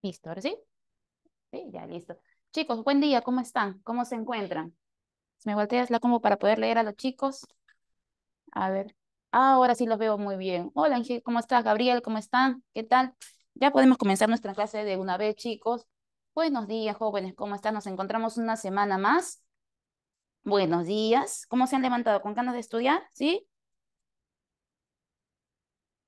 Listo, ¿ahora sí? Sí, ya listo. Chicos, buen día, ¿cómo están? ¿Cómo se encuentran? ¿Me volteas la como para poder leer a los chicos? A ver. Ah, ahora sí los veo muy bien. Hola, Ángel, ¿cómo estás? Gabriel, ¿cómo están? ¿Qué tal? Ya podemos comenzar nuestra clase de una vez, chicos. Buenos días, jóvenes, ¿cómo están? Nos encontramos una semana más. Buenos días. ¿Cómo se han levantado? ¿Con ganas de estudiar? ¿Sí?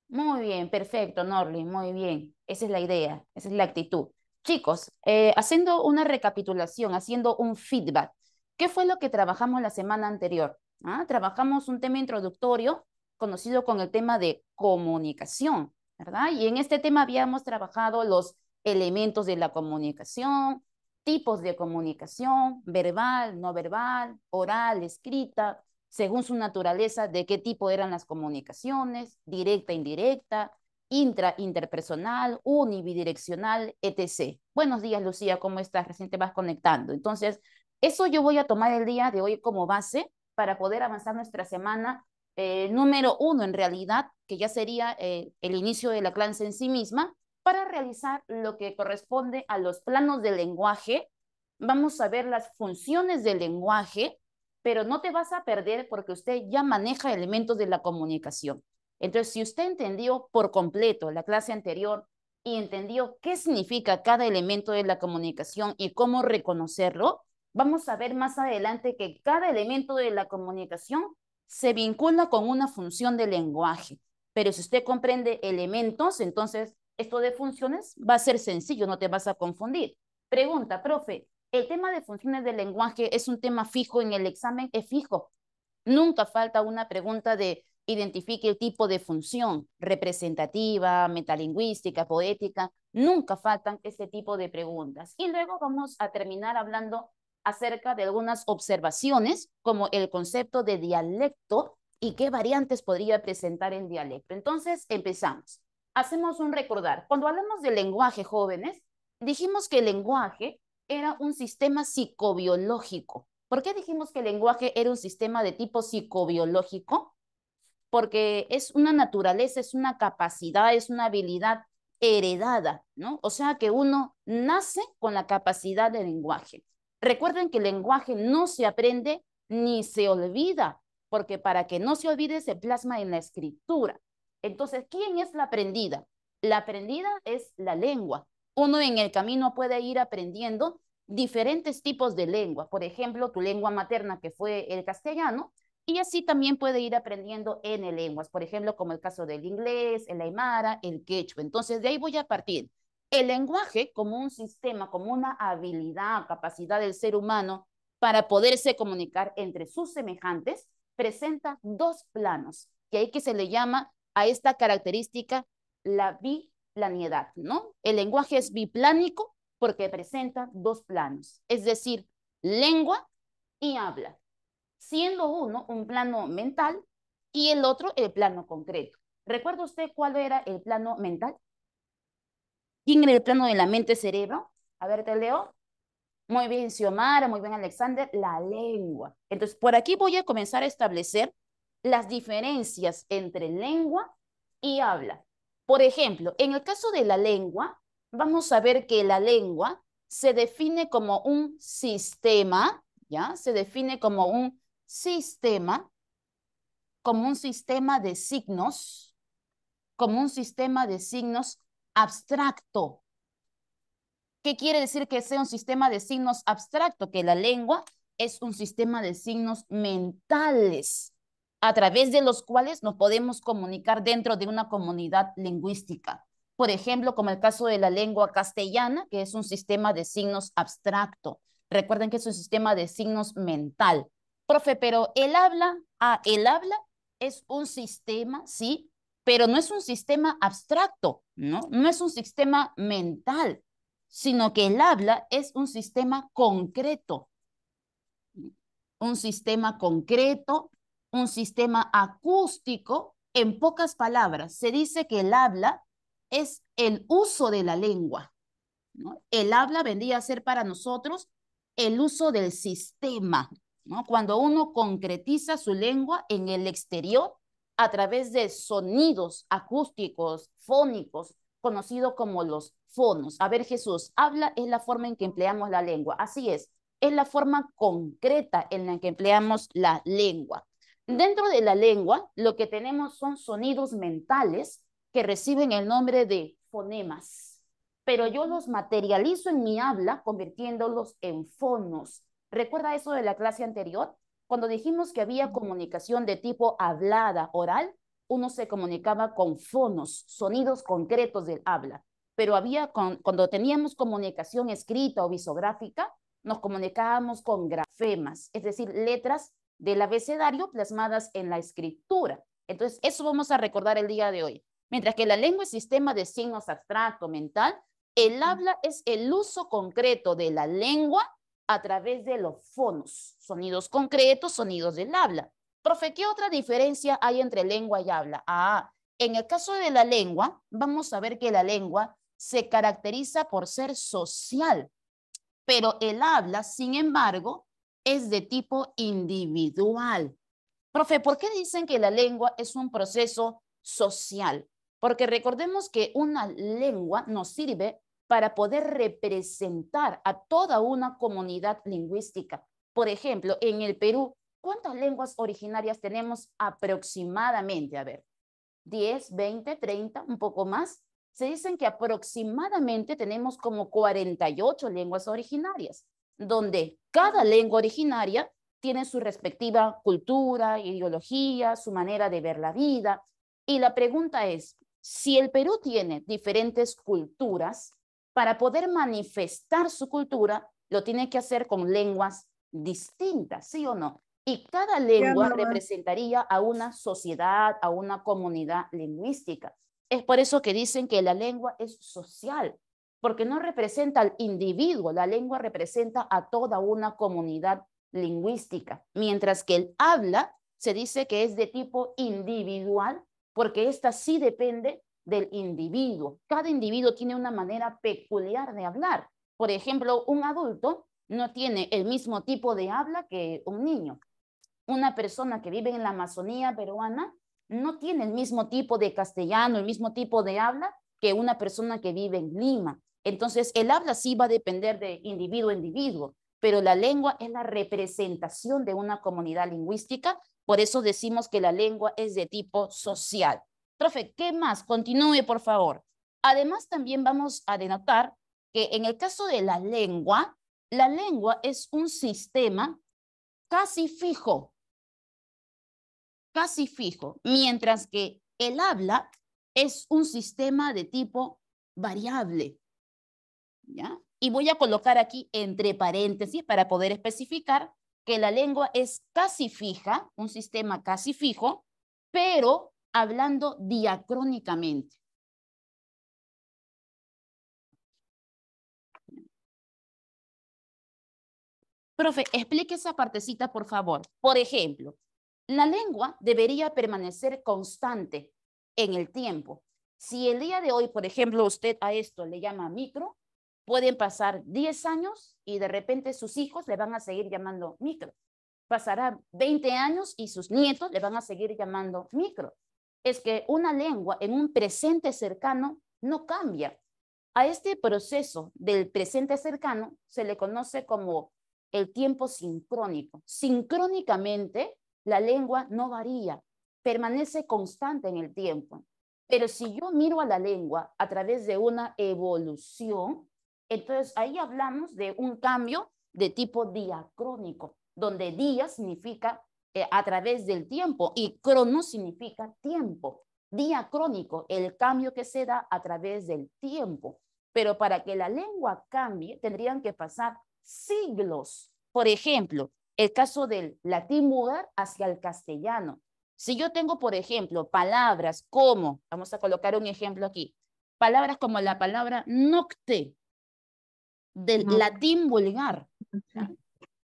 Muy bien, perfecto, Norly, muy bien. Esa es la idea, esa es la actitud. Chicos, haciendo una recapitulación, haciendo un feedback, ¿qué fue lo que trabajamos la semana anterior? ¿Ah? Trabajamos un tema introductorio conocido con el tema de comunicación, ¿verdad? Y en este tema habíamos trabajado los elementos de la comunicación, tipos de comunicación, verbal, no verbal, oral, escrita, según su naturaleza, de qué tipo eran las comunicaciones, directa, indirecta, interpersonal, unibidireccional, etc. Buenos días, Lucía, ¿cómo estás? Recién te vas conectando. Entonces, eso yo voy a tomar el día de hoy como base para poder avanzar nuestra semana número uno, en realidad, que ya sería el inicio de la clase en sí misma, para realizar lo que corresponde a los planos del lenguaje. Vamos a ver las funciones del lenguaje, pero no te vas a perder porque usted ya maneja elementos de la comunicación. Entonces, si usted entendió por completo la clase anterior y entendió qué significa cada elemento de la comunicación y cómo reconocerlo, vamos a ver más adelante que cada elemento de la comunicación se vincula con una función del lenguaje. Pero si usted comprende elementos, entonces esto de funciones va a ser sencillo, no te vas a confundir. Pregunta, profe, ¿el tema de funciones del lenguaje es un tema fijo en el examen? Es fijo. Nunca falta una pregunta de identifique el tipo de función representativa, metalingüística, poética. Nunca faltan este tipo de preguntas. Y luego vamos a terminar hablando acerca de algunas observaciones, como el concepto de dialecto y qué variantes podría presentar el dialecto. Entonces, empezamos. Hacemos un recordar. Cuando hablamos de lenguaje, jóvenes, dijimos que el lenguaje era un sistema psicobiológico. ¿Por qué dijimos que el lenguaje era un sistema de tipo psicobiológico? Porque es una naturaleza, es una capacidad, es una habilidad heredada, ¿no? O sea que uno nace con la capacidad de lenguaje. Recuerden que el lenguaje no se aprende ni se olvida, porque para que no se olvide se plasma en la escritura. Entonces, ¿quién es la aprendida? La aprendida es la lengua. Uno en el camino puede ir aprendiendo diferentes tipos de lengua. Por ejemplo, tu lengua materna, que fue el castellano, y así también puede ir aprendiendo N lenguas, por ejemplo, como el caso del inglés, el aymara, el quechua. Entonces, de ahí voy a partir. El lenguaje como un sistema, como una habilidad, capacidad del ser humano para poderse comunicar entre sus semejantes, presenta dos planos, que hay que se le llama a esta característica la biplaniedad, ¿no? El lenguaje es biplánico porque presenta dos planos, es decir, lengua y habla, siendo uno un plano mental y el otro el plano concreto. ¿Recuerda usted cuál era el plano mental? ¿Quién era el plano de la mente-cerebro? A ver, te leo. Muy bien, Xiomara, muy bien, Alexander, la lengua. Entonces, por aquí voy a comenzar a establecer las diferencias entre lengua y habla. Por ejemplo, en el caso de la lengua, vamos a ver que la lengua se define como un sistema, ¿ya? Se define sistema, como un sistema de signos, como un sistema de signos abstracto. ¿Qué quiere decir que sea un sistema de signos abstracto? Que la lengua es un sistema de signos mentales a través de los cuales nos podemos comunicar dentro de una comunidad lingüística. Por ejemplo, como el caso de la lengua castellana, que es un sistema de signos abstracto. Recuerden que es un sistema de signos mental. Profe, pero el habla es un sistema, sí, pero no es un sistema abstracto, ¿no? No es un sistema mental, sino que el habla es un sistema concreto, un sistema acústico. En pocas palabras, se dice que el habla es el uso de la lengua, ¿no? El habla vendría a ser para nosotros el uso del sistema, ¿no? Cuando uno concretiza su lengua en el exterior a través de sonidos acústicos, fónicos, conocido como los fonos. A ver, Jesús, habla es la forma en que empleamos la lengua. Así es la forma concreta en la que empleamos la lengua. Dentro de la lengua, lo que tenemos son sonidos mentales que reciben el nombre de fonemas, pero yo los materializo en mi habla convirtiéndolos en fonos. ¿Recuerda eso de la clase anterior? Cuando dijimos que había comunicación de tipo hablada, oral, uno se comunicaba con fonos, sonidos concretos del habla, pero cuando teníamos comunicación escrita o visográfica, nos comunicábamos con grafemas, es decir, letras del abecedario plasmadas en la escritura. Entonces, eso vamos a recordar el día de hoy. Mientras que la lengua es sistema de signos abstracto, mental, el habla es el uso concreto de la lengua a través de los fonos, sonidos concretos, sonidos del habla. Profe, ¿qué otra diferencia hay entre lengua y habla? En el caso de la lengua, vamos a ver que la lengua se caracteriza por ser social, pero el habla, sin embargo, es de tipo individual. Profe, ¿por qué dicen que la lengua es un proceso social? Porque recordemos que una lengua nos sirve para poder representar a toda una comunidad lingüística. Por ejemplo, en el Perú, ¿cuántas lenguas originarias tenemos aproximadamente? A ver, 10, 20, 30, un poco más. Se dicen que aproximadamente tenemos como 48 lenguas originarias, donde cada lengua originaria tiene su respectiva cultura, ideología, su manera de ver la vida. Y la pregunta es, si el Perú tiene diferentes culturas, para poder manifestar su cultura, lo tiene que hacer con lenguas distintas, ¿sí o no? Y cada lengua representaría a una sociedad, a una comunidad lingüística. Es por eso que dicen que la lengua es social, porque no representa al individuo, la lengua representa a toda una comunidad lingüística, mientras que el habla se dice que es de tipo individual, porque esta sí depende del individuo. Cada individuo tiene una manera peculiar de hablar. Por ejemplo, un adulto no tiene el mismo tipo de habla que un niño. Una persona que vive en la Amazonía peruana no tiene el mismo tipo de castellano, el mismo tipo de habla que una persona que vive en Lima. Entonces, el habla sí va a depender de individuo a individuo, pero la lengua es la representación de una comunidad lingüística, por eso decimos que la lengua es de tipo social. Profe, ¿qué más? Continúe, por favor. Además, también vamos a denotar que en el caso de la lengua es un sistema casi fijo, mientras que el habla es un sistema de tipo variable, ¿ya? Y voy a colocar aquí entre paréntesis para poder especificar que la lengua es casi fija, un sistema casi fijo, pero hablando diacrónicamente. Profe, explique esa partecita, por favor. Por ejemplo, la lengua debería permanecer constante en el tiempo. Si el día de hoy, por ejemplo, usted a esto le llama micro, pueden pasar 10 años y de repente sus hijos le van a seguir llamando micro. Pasará 20 años y sus nietos le van a seguir llamando micro. Es que una lengua en un presente cercano no cambia. A este proceso del presente cercano se le conoce como el tiempo sincrónico. Sincrónicamente, la lengua no varía, permanece constante en el tiempo. Pero si yo miro a la lengua a través de una evolución, entonces ahí hablamos de un cambio de tipo diacrónico, donde día significa a través del tiempo y crono significa tiempo. Diacrónico, el cambio que se da a través del tiempo. Pero para que la lengua cambie, tendrían que pasar siglos. Por ejemplo, el caso del latín vulgar hacia el castellano. Si yo tengo, por ejemplo, palabras como, vamos a colocar un ejemplo aquí, palabras como la palabra nocte del latín vulgar, ¿ya?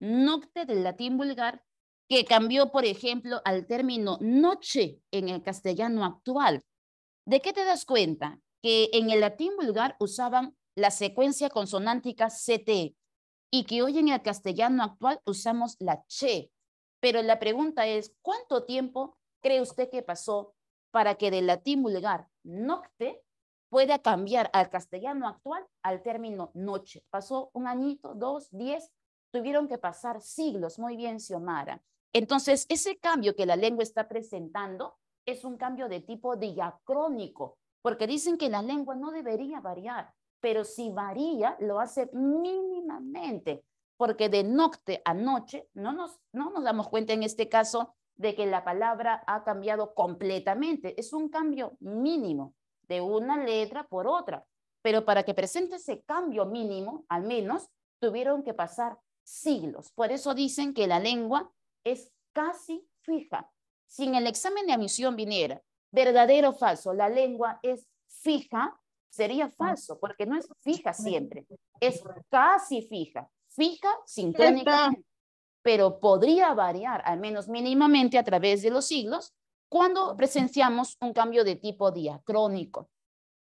Nocte del latín vulgar, que cambió, por ejemplo, al término noche en el castellano actual. ¿De qué te das cuenta? Que en el latín vulgar usaban la secuencia consonántica CT y que hoy en el castellano actual usamos la che. Pero la pregunta es, ¿cuánto tiempo cree usted que pasó para que del latín vulgar nocte pueda cambiar al castellano actual al término noche. Pasó un añito, 2, 10, tuvieron que pasar siglos. Muy bien, Xiomara. Entonces, ese cambio que la lengua está presentando es un cambio de tipo diacrónico, porque dicen que la lengua no debería variar, pero si varía, lo hace mínimamente, porque de nocte a noche no nos damos cuenta en este caso de que la palabra ha cambiado completamente. Es un cambio mínimo de una letra por otra, pero para que presente ese cambio mínimo, al menos, tuvieron que pasar siglos. Por eso dicen que la lengua es casi fija. Si en el examen de admisión viniera verdadero o falso, la lengua es fija, sería falso, porque no es fija siempre, es casi fija, fija sincrónicamente, pero podría variar, al menos mínimamente a través de los siglos, cuando presenciamos un cambio de tipo diacrónico.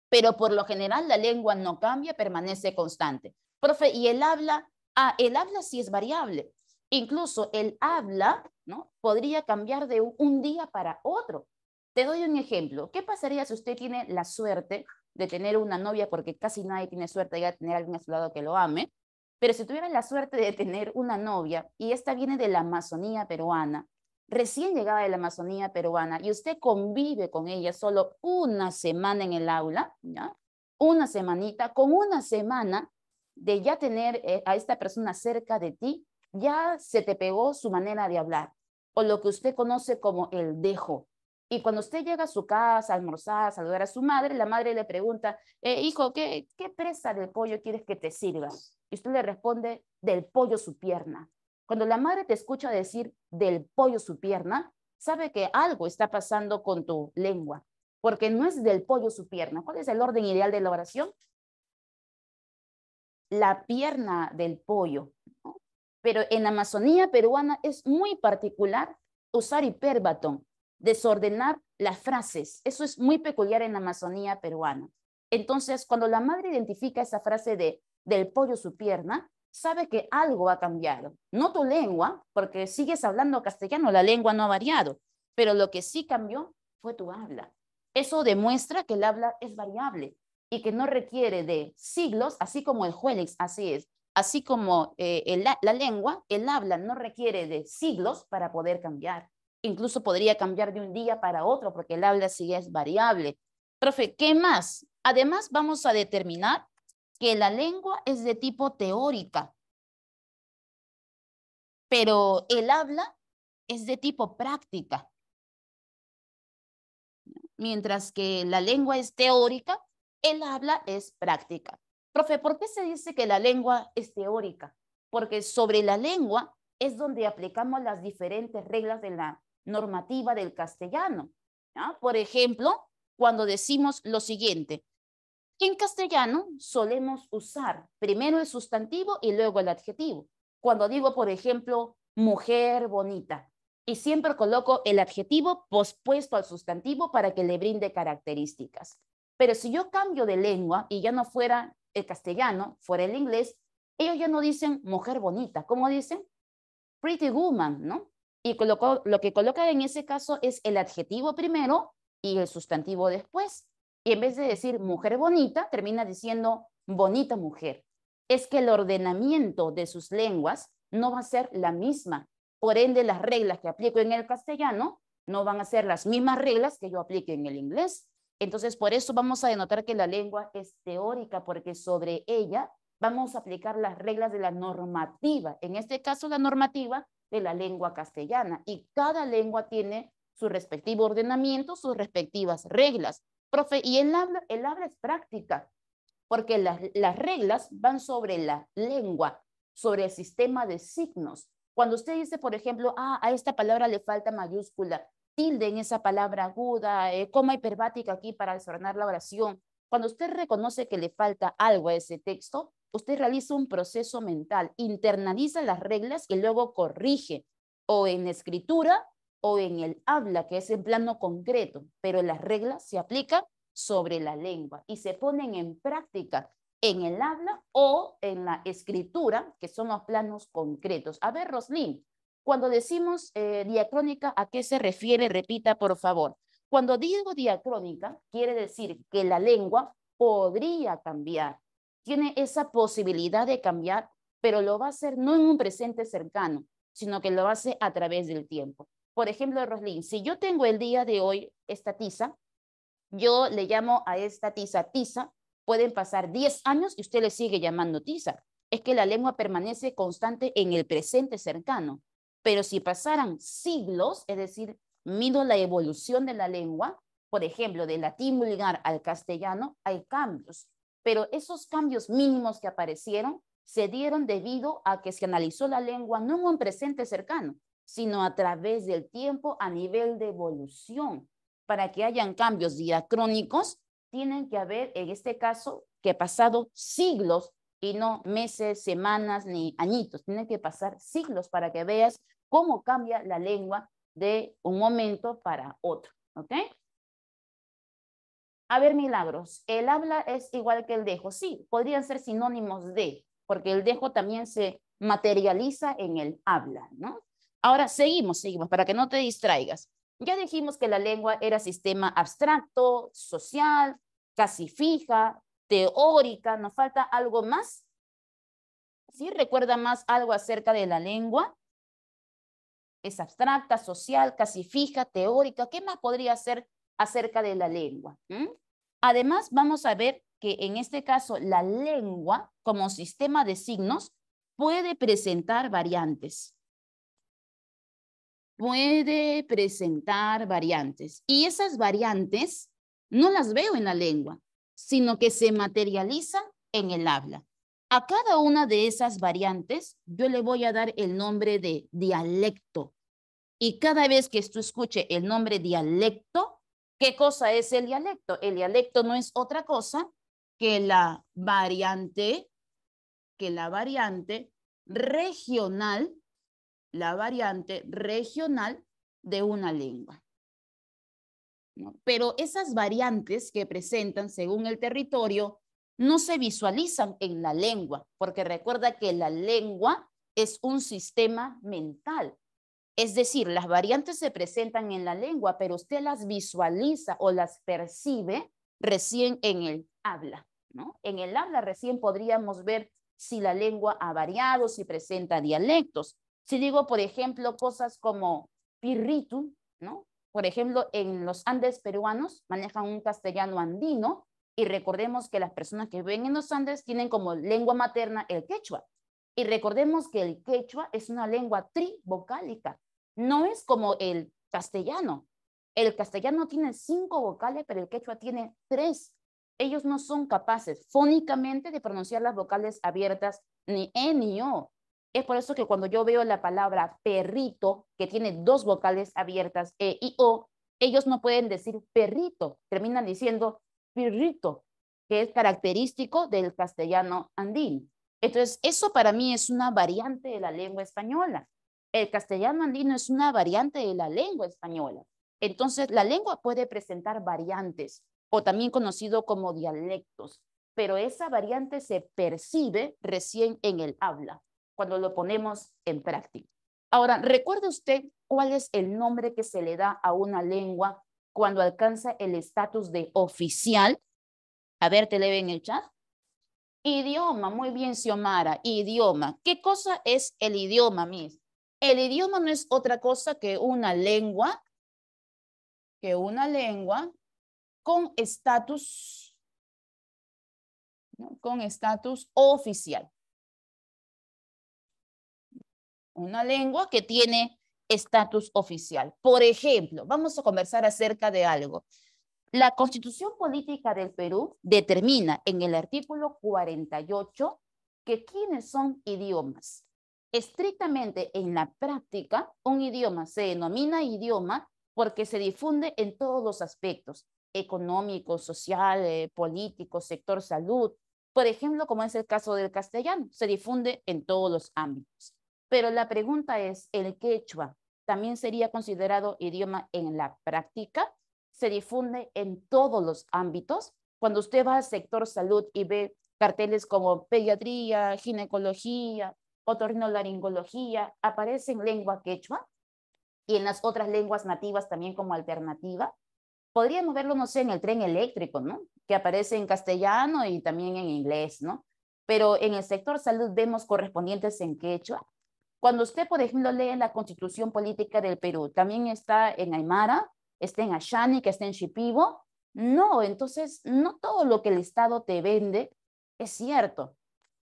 Pero por lo general la lengua no cambia, permanece constante. Profe, ¿y el habla? Ah, el habla sí es variable. Incluso el habla, ¿no? Podría cambiar de un día para otro. Te doy un ejemplo. ¿Qué pasaría si usted tiene la suerte de tener una novia, porque casi nadie tiene suerte de tener a alguien a su lado que lo ame, pero si tuviera la suerte de tener una novia y esta viene de la Amazonía peruana, recién llegada de la Amazonía peruana, y usted convive con ella solo una semana en el aula, ¿ya? Una semanita, con una semana de ya tener a esta persona cerca de ti, ya se te pegó su manera de hablar, o lo que usted conoce como el dejo. Y cuando usted llega a su casa, a almorzar, a saludar a su madre, la madre le pregunta, hijo, ¿qué presa del pollo quieres que te sirva? Y usted le responde, del pollo su pierna. Cuando la madre te escucha decir del pollo su pierna, sabe que algo está pasando con tu lengua, porque no es del pollo su pierna. ¿Cuál es el orden ideal de la oración? La pierna del pollo, ¿no? Pero en la Amazonía peruana es muy particular usar hipérbaton, desordenar las frases. Eso es muy peculiar en la Amazonía peruana. Entonces, cuando la madre identifica esa frase del pollo su pierna, sabe que algo ha cambiado. No tu lengua, porque sigues hablando castellano, la lengua no ha variado, pero lo que sí cambió fue tu habla. Eso demuestra que el habla es variable y que no requiere de siglos, así como el Juelix, así es. Así como la lengua, el habla no requiere de siglos para poder cambiar. Incluso podría cambiar de un día para otro porque el habla sí es variable. Profe, ¿qué más? Además, vamos a determinar que la lengua es de tipo teórica, pero el habla es de tipo práctica. Mientras que la lengua es teórica, el habla es práctica. Profe, ¿por qué se dice que la lengua es teórica? Porque sobre la lengua es donde aplicamos las diferentes reglas de la normativa del castellano, ¿ya? Por ejemplo, cuando decimos lo siguiente, en castellano solemos usar primero el sustantivo y luego el adjetivo. Cuando digo, por ejemplo, mujer bonita, y siempre coloco el adjetivo pospuesto al sustantivo para que le brinde características. Pero si yo cambio de lengua y ya no fuera el castellano, fuera el inglés, ellos ya no dicen mujer bonita, ¿cómo dicen? Pretty woman, ¿no? Y lo que coloca en ese caso es el adjetivo primero y el sustantivo después. Y en vez de decir mujer bonita, termina diciendo bonita mujer. Es que el ordenamiento de sus lenguas no va a ser la misma. Por ende, las reglas que aplico en el castellano no van a ser las mismas reglas que yo aplique en el inglés. Entonces, por eso vamos a denotar que la lengua es teórica, porque sobre ella vamos a aplicar las reglas de la normativa, en este caso la normativa de la lengua castellana, y cada lengua tiene su respectivo ordenamiento, sus respectivas reglas. Profe, y el habla es práctica, porque las reglas van sobre la lengua, sobre el sistema de signos. Cuando usted dice, por ejemplo, a esta palabra le falta mayúscula, tilde en esa palabra aguda, coma hiperbática aquí para desordenar la oración. Cuando usted reconoce que le falta algo a ese texto, usted realiza un proceso mental, internaliza las reglas y luego corrige, o en escritura o en el habla, que es en plano concreto, pero las reglas se aplican sobre la lengua y se ponen en práctica en el habla o en la escritura, que son los planos concretos. A ver, Roslyn, cuando decimos diacrónica, ¿a qué se refiere? Repita, por favor. Cuando digo diacrónica, quiere decir que la lengua podría cambiar. Tiene esa posibilidad de cambiar, pero lo va a hacer no en un presente cercano, sino que lo hace a través del tiempo. Por ejemplo, Roslyn, si yo tengo el día de hoy esta tiza, yo le llamo a esta tiza tiza, pueden pasar 10 años y usted le sigue llamando tiza. Es que la lengua permanece constante en el presente cercano. Pero si pasaran siglos, es decir, mido la evolución de la lengua, por ejemplo, del latín vulgar al castellano, hay cambios. Pero esos cambios mínimos que aparecieron se dieron debido a que se analizó la lengua no en un presente cercano, sino a través del tiempo a nivel de evolución. Para que hayan cambios diacrónicos, tienen que haber, en este caso, que pasado siglos y no meses, semanas ni añitos. Tienen que pasar siglos para que veas cómo cambia la lengua de un momento para otro. ¿Ok? A ver, Milagros, ¿el habla es igual que el dejo? Sí, podrían ser sinónimos de, porque el dejo también se materializa en el habla, ¿no? Ahora, seguimos, para que no te distraigas. Ya dijimos que la lengua era sistema abstracto, social, casi fija, teórica. ¿Nos falta algo más? ¿Sí? ¿Recuerda más algo acerca de la lengua? Es abstracta, social, casi fija, teórica. ¿Qué más podría ser acerca de la lengua? Además, vamos a ver que en este caso la lengua como sistema de signos puede presentar variantes. Puede presentar variantes. Y esas variantes no las veo en la lengua, sino que se materializan en el habla. A cada una de esas variantes yo le voy a dar el nombre de dialecto. Y cada vez que tú escuche el nombre dialecto, ¿qué cosa es el dialecto? El dialecto no es otra cosa que la variante regional, de una lengua, ¿no? Pero esas variantes que presentan según el territorio no se visualizan en la lengua, porque recuerda que la lengua es un sistema mental. Es decir, las variantes se presentan en la lengua, pero usted las visualiza o las percibe recién en el habla, ¿no? En el habla recién podríamos ver si la lengua ha variado, si presenta dialectos. Si digo, por ejemplo, cosas como pirritu, ¿no? Por ejemplo, en los Andes peruanos manejan un castellano andino y recordemos que las personas que viven en los Andes tienen como lengua materna el quechua. Y recordemos que el quechua es una lengua trivocálica. No es como el castellano. El castellano tiene 5 vocales, pero el quechua tiene 3. Ellos no son capaces fónicamente de pronunciar las vocales abiertas ni E ni O. Es por eso que cuando yo veo la palabra perrito, que tiene 2 vocales abiertas, E y O, ellos no pueden decir perrito, terminan diciendo pirrito, que es característico del castellano andino. Entonces, eso para mí es una variante de la lengua española. El castellano andino es una variante de la lengua española. Entonces, la lengua puede presentar variantes, o también conocido como dialectos, pero esa variante se percibe recién en el habla, cuando lo ponemos en práctica. Ahora, ¿recuerda usted cuál es el nombre que se le da a una lengua cuando alcanza el estatus de oficial? A ver, te leo en el chat. Idioma, muy bien, Xiomara, idioma. ¿Qué cosa es el idioma, Miss? El idioma no es otra cosa que una lengua con estatus, ¿no? Con estatus oficial. Una lengua que tiene estatus oficial. Por ejemplo, vamos a conversar acerca de algo. La Constitución Política del Perú determina en el artículo 48 que ¿quiénes son idiomas? Estrictamente en la práctica, un idioma se denomina idioma porque se difunde en todos los aspectos, económico, social, político, sector salud. Por ejemplo, como es el caso del castellano, se difunde en todos los ámbitos. Pero la pregunta es, ¿el quechua también sería considerado idioma en la práctica? Se difunde en todos los ámbitos. Cuando usted va al sector salud y ve carteles como pediatría, ginecología, otorrinolaringología, aparece en lengua quechua y en las otras lenguas nativas también como alternativa. Podríamos verlo, no sé, en el tren eléctrico, ¿no? Que aparece en castellano y también en inglés, ¿no? Pero en el sector salud vemos correspondientes en quechua. Cuando usted, por ejemplo, lee la Constitución Política del Perú, también está en Aymara, está en Ashani, que está en Shipibo. No, entonces, no todo lo que el Estado te vende es cierto.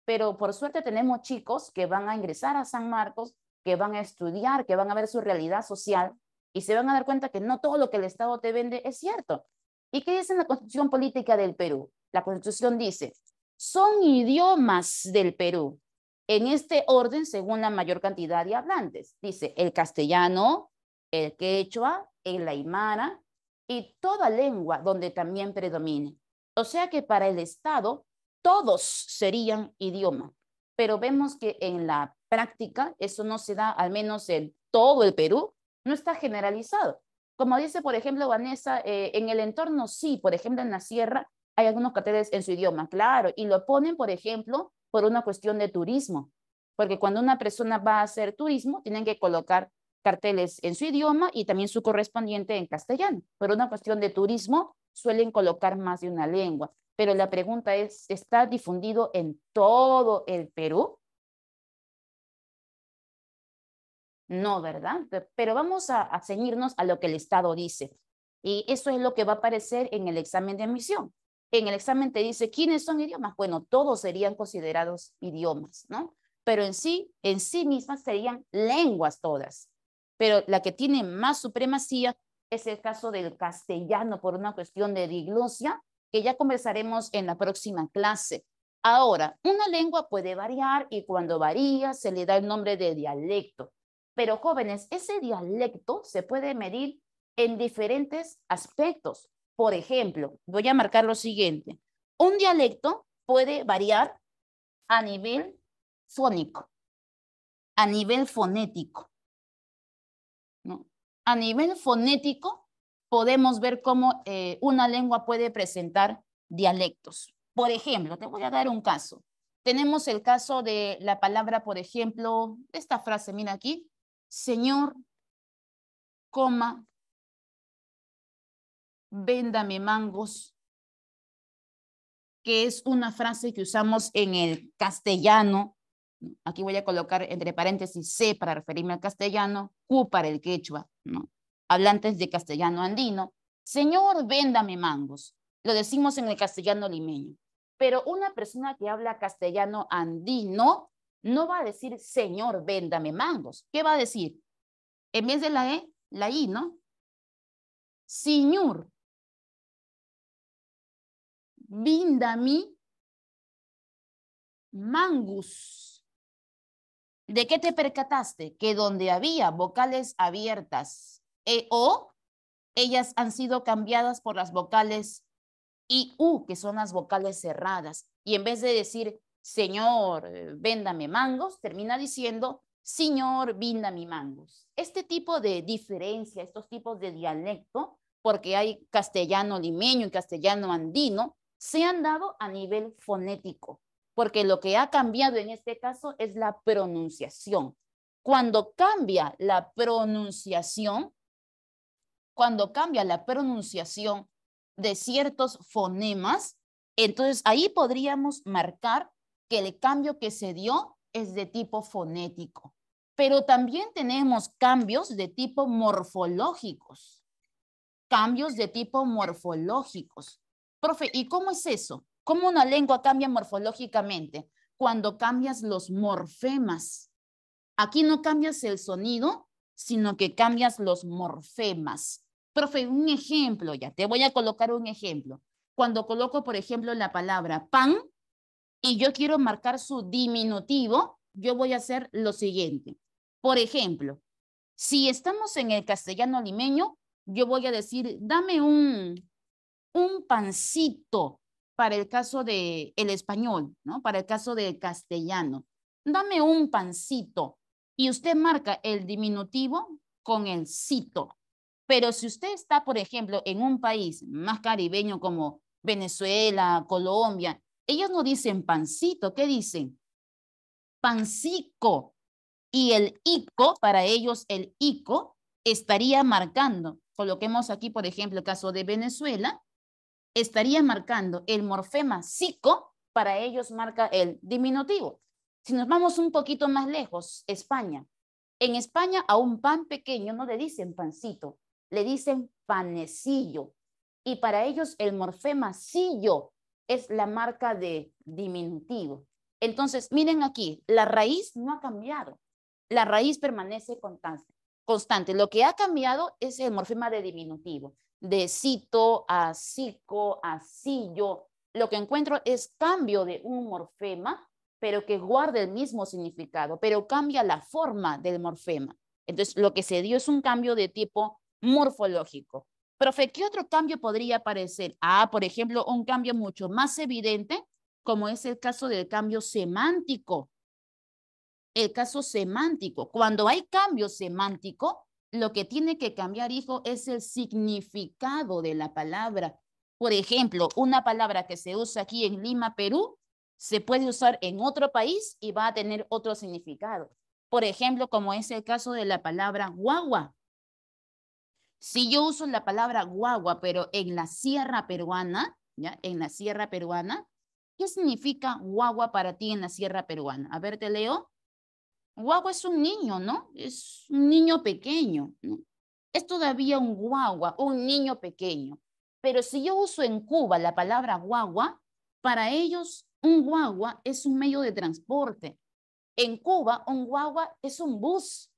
Pero por suerte tenemos chicos que van a ingresar a San Marcos, que van a estudiar, que van a ver su realidad social y se van a dar cuenta que no todo lo que el Estado te vende es cierto. ¿Y qué dice la Constitución Política del Perú? La Constitución dice, son idiomas del Perú, en este orden según la mayor cantidad de hablantes. Dice el castellano, el quechua, el aymara y toda lengua donde también predomine. O sea que para el Estado todos serían idioma, pero vemos que en la práctica eso no se da, al menos en todo el Perú, no está generalizado. Como dice, por ejemplo, Vanessa, en el entorno sí, por ejemplo, en la sierra hay algunos carteles en su idioma, claro, y lo ponen, por ejemplo, por una cuestión de turismo, porque cuando una persona va a hacer turismo, tienen que colocar carteles en su idioma y también su correspondiente en castellano. Por una cuestión de turismo, suelen colocar más de una lengua. Pero la pregunta es, ¿está difundido en todo el Perú? No, ¿verdad? Pero vamos a ceñirnos a lo que el Estado dice. Y eso es lo que va a aparecer en el examen de admisión. En el examen te dice, ¿quiénes son idiomas? Bueno, todos serían considerados idiomas, ¿no? Pero en sí mismas serían lenguas todas. Pero la que tiene más supremacía es el caso del castellano por una cuestión de diglosia, que ya conversaremos en la próxima clase. Ahora, una lengua puede variar y cuando varía se le da el nombre de dialecto. Pero jóvenes, ese dialecto se puede medir en diferentes aspectos. Por ejemplo, voy a marcar lo siguiente. Un dialecto puede variar a nivel fónico, a nivel fonético, ¿no? A nivel fonético podemos ver cómo una lengua puede presentar dialectos. Por ejemplo, te voy a dar un caso. Tenemos el caso de la palabra, por ejemplo, esta frase, mira aquí, señor, coma, véndame mangos, que es una frase que usamos en el castellano. Aquí voy a colocar entre paréntesis C para referirme al castellano, Q para el quechua, ¿no? Hablantes de castellano andino. Señor, véndame mangos. Lo decimos en el castellano limeño. Pero una persona que habla castellano andino no va a decir, señor, véndame mangos. ¿Qué va a decir? En vez de la E, la I, ¿no? Señor, vindami mangus. ¿De qué te percataste? Que donde había vocales abiertas o, ellas han sido cambiadas por las vocales I, U, que son las vocales cerradas. Y en vez de decir, señor, véndame mangos, termina diciendo, señor, víndame mangos. Este tipo de diferencia, estos tipos de dialecto, porque hay castellano limeño y castellano andino, se han dado a nivel fonético, porque lo que ha cambiado en este caso es la pronunciación. Cuando cambia la pronunciación, de ciertos fonemas, entonces ahí podríamos marcar que el cambio que se dio es de tipo fonético. Pero también tenemos cambios de tipo morfológicos. Cambios de tipo morfológicos. Profe, ¿y cómo es eso? ¿Cómo una lengua cambia morfológicamente? Cuando cambias los morfemas. Aquí no cambias el sonido, sino que cambias los morfemas. Profe, un ejemplo, ya te voy a colocar un ejemplo. Cuando coloco, por ejemplo, la palabra pan y yo quiero marcar su diminutivo, yo voy a hacer lo siguiente. Por ejemplo, si estamos en el castellano limeño, yo voy a decir, dame un pancito para el caso del español, ¿no? Para el caso del castellano. Dame un pancito. Y usted marca el diminutivo con el cito. Pero si usted está, por ejemplo, en un país más caribeño como Venezuela, Colombia, ellos no dicen pancito, ¿qué dicen? Pancico. Y el ico, para ellos el ico, estaría marcando coloquemos aquí, por ejemplo, el caso de Venezuela, estaría marcando el morfema psico, para ellos marca el diminutivo. Si nos vamos un poquito más lejos, España. En España a un pan pequeño no le dicen pancito, le dicen panecillo. Y para ellos el morfema sillo es la marca de diminutivo. Entonces, miren aquí, la raíz no ha cambiado. La raíz permanece constante. Lo que ha cambiado es el morfema de diminutivo. De cito a cico, a sillo. Lo que encuentro es cambio de un morfema, pero que guarda el mismo significado, pero cambia la forma del morfema. Entonces, lo que se dio es un cambio de tipo morfológico. Profe, ¿qué otro cambio podría aparecer? Por ejemplo, un cambio mucho más evidente, como es el caso del cambio semántico. El caso semántico. Cuando hay cambio semántico, lo que tiene que cambiar, hijo, es el significado de la palabra. Por ejemplo, una palabra que se usa aquí en Lima, Perú, se puede usar en otro país y va a tener otro significado. Por ejemplo, como es el caso de la palabra guagua. Si yo uso la palabra guagua, pero en la sierra peruana, ¿ya? En la sierra peruana, ¿qué significa guagua para ti en la sierra peruana? A ver, te leo. Guagua es un niño, ¿no? Es un niño pequeño, ¿no? Es todavía un guagua, un niño pequeño. Pero si yo uso en Cuba la palabra guagua, para ellos un guagua es un medio de transporte. En Cuba, un guagua es un bus.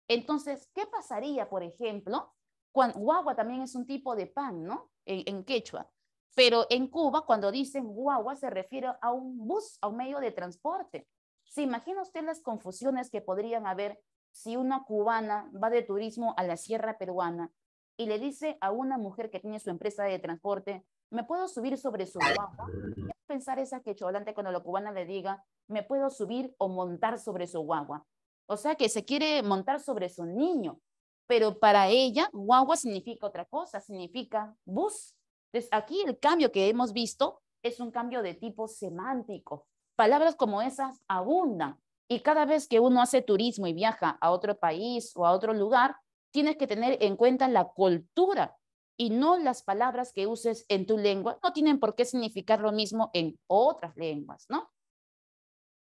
Entonces, ¿qué pasaría, por ejemplo, cuando guagua también es un tipo de pan, ¿no? En quechua. Pero en Cuba, cuando dicen guagua, se refiere a un bus, a un medio de transporte. ¿Se imagina usted las confusiones que podrían haber si una cubana va de turismo a la sierra peruana y le dice a una mujer que tiene su empresa de transporte, ¿me puedo subir sobre su guagua? ¿Qué va a pensar esa quecholante cuando la cubana le diga, ¿me puedo subir o montar sobre su guagua? O sea que se quiere montar sobre su niño, pero para ella guagua significa otra cosa, significa bus. Entonces aquí el cambio que hemos visto es un cambio de tipo semántico. Palabras como esas abundan y cada vez que uno hace turismo y viaja a otro país o a otro lugar, tienes que tener en cuenta la cultura y no las palabras que uses en tu lengua, no tienen por qué significar lo mismo en otras lenguas, ¿no?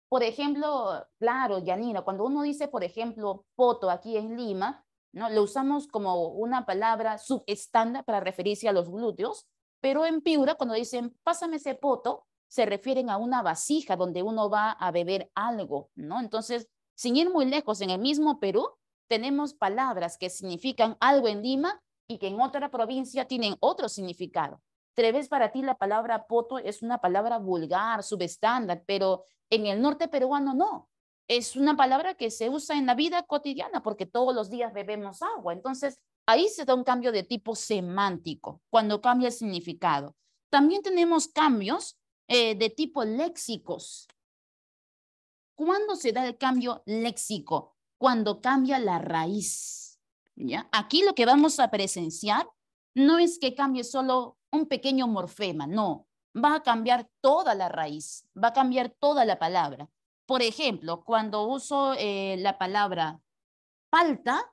Por ejemplo, claro, Yanira, cuando uno dice, por ejemplo, poto aquí en Lima, ¿no? Lo usamos como una palabra subestándar para referirse a los glúteos, pero en Piura, cuando dicen, pásame ese poto, se refieren a una vasija donde uno va a beber algo, ¿no? Entonces, sin ir muy lejos, en el mismo Perú, tenemos palabras que significan algo en Lima y que en otra provincia tienen otro significado. Tal vez para ti la palabra poto es una palabra vulgar, subestándar, pero en el norte peruano no. Es una palabra que se usa en la vida cotidiana porque todos los días bebemos agua. Entonces, ahí se da un cambio de tipo semántico, cuando cambia el significado. También tenemos cambios de tipo léxicos. ¿Cuándo se da el cambio léxico? Cuando cambia la raíz. ¿Ya? Aquí lo que vamos a presenciar no es que cambie solo un pequeño morfema, no. Va a cambiar toda la raíz, va a cambiar toda la palabra. Por ejemplo, cuando uso la palabra palta,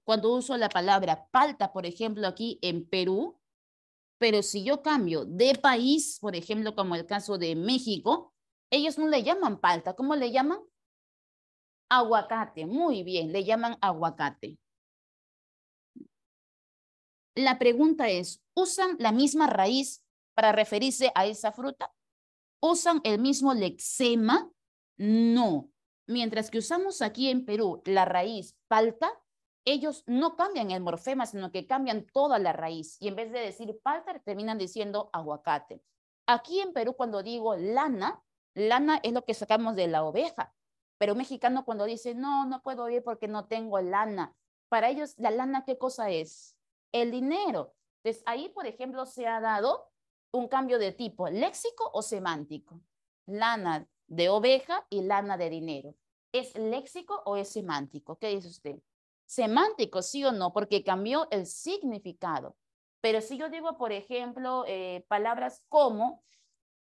cuando uso la palabra palta, por ejemplo, aquí en Perú, pero si yo cambio de país, por ejemplo, como el caso de México, ellos no le llaman palta, ¿cómo le llaman? Aguacate, muy bien, le llaman aguacate. La pregunta es, ¿usan la misma raíz para referirse a esa fruta? ¿Usan el mismo lexema? No. Mientras que usamos aquí en Perú la raíz palta, ellos no cambian el morfema, sino que cambian toda la raíz. Y en vez de decir palta, terminan diciendo aguacate. Aquí en Perú, cuando digo lana, lana es lo que sacamos de la oveja. Pero un mexicano cuando dice, no, no puedo ir porque no tengo lana. Para ellos, la lana, ¿qué cosa es? El dinero. Entonces, ahí, por ejemplo, se ha dado un cambio de tipo léxico o semántico. Lana de oveja y lana de dinero. ¿Es léxico o es semántico? ¿Qué dice usted? Semántico, sí o no, porque cambió el significado. Pero si yo digo, por ejemplo, palabras como